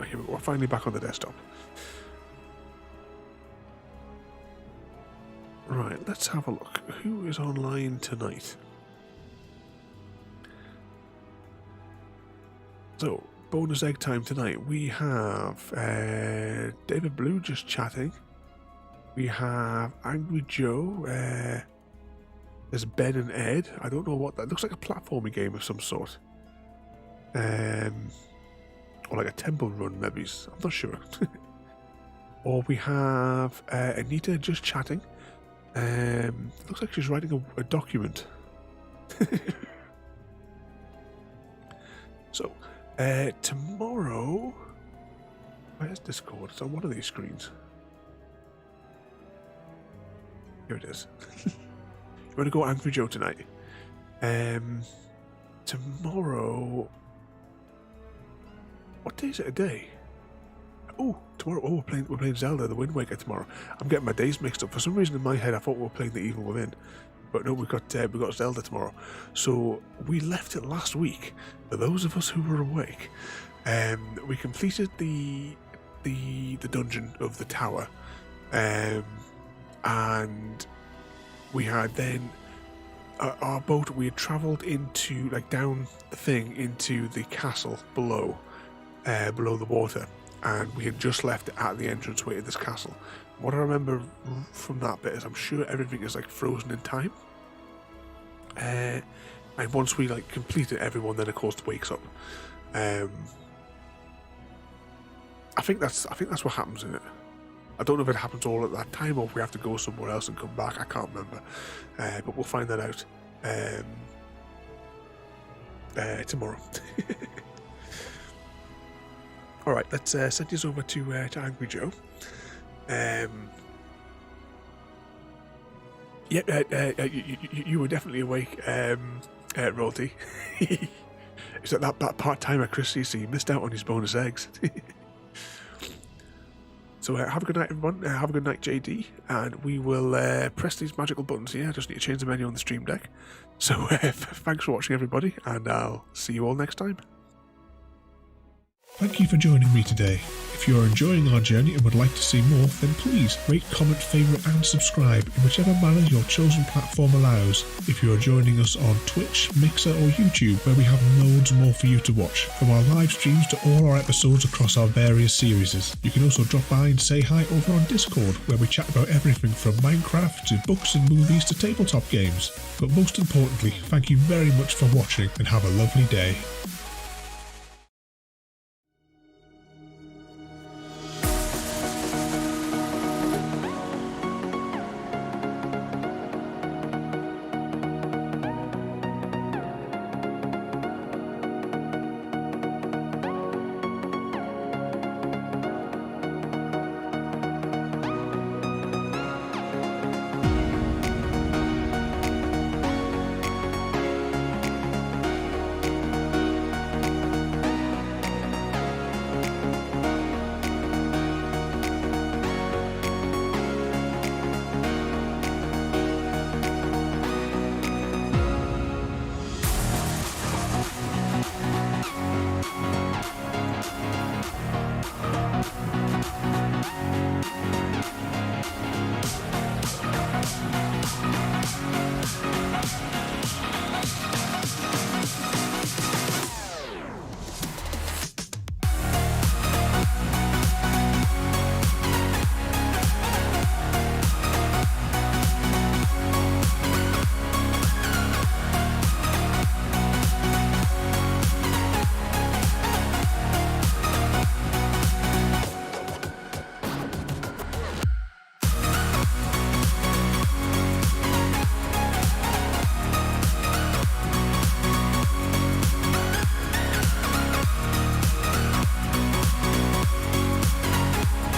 here we go. We're finally back on the desktop. Right, let's have a look. Who is online tonight? So, bonus egg time tonight. We have David Blue just chatting. We have Angry Joe. There's Ben and Ed. I don't know what that looks like. A platforming game of some sort. Or like a temple run, maybe. I'm not sure. Or we have Anita just chatting. Looks like she's writing a document. So, tomorrow... Where's Discord? It's on one of these screens. Here it is. You want to go Angry Joe tonight? Tomorrow... What day is it a day? Oh, tomorrow. Oh, we're playing Zelda, the Wind Waker tomorrow. I'm getting my days mixed up. For some reason in my head, I thought we were playing The Evil Within, but no, we got Zelda tomorrow. So we left it last week. For those of us who were awake, we completed the dungeon of the tower, and we had then our boat. We had travelled into down the thing into the castle below the water. And we had just left it at the entranceway to this castle. What I remember from that bit is I'm sure everything is frozen in time. And once we complete it, everyone then of course wakes up. I think that's what happens in it. I don't know if it happens all at that time or if we have to go somewhere else and come back. I can't remember, but we'll find that out tomorrow. All right, let's send this over to Angry Joe. You were definitely awake, Royalty. It's like that part-timer Chris CC missed out on his bonus eggs. So have a good night, everyone. Have a good night, JD. And we will press these magical buttons here. I just need to change the menu on the stream deck. So thanks for watching, everybody, and I'll see you all next time. Thank you for joining me today. If you are enjoying our journey and would like to see more, then please rate, comment, favourite and subscribe in whichever manner your chosen platform allows. If you are joining us on Twitch, Mixer or YouTube, where we have loads more for you to watch, from our live streams to all our episodes across our various series. You can also drop by and say hi over on Discord, where we chat about everything from Minecraft to books and movies to tabletop games. But most importantly, thank you very much for watching and have a lovely day.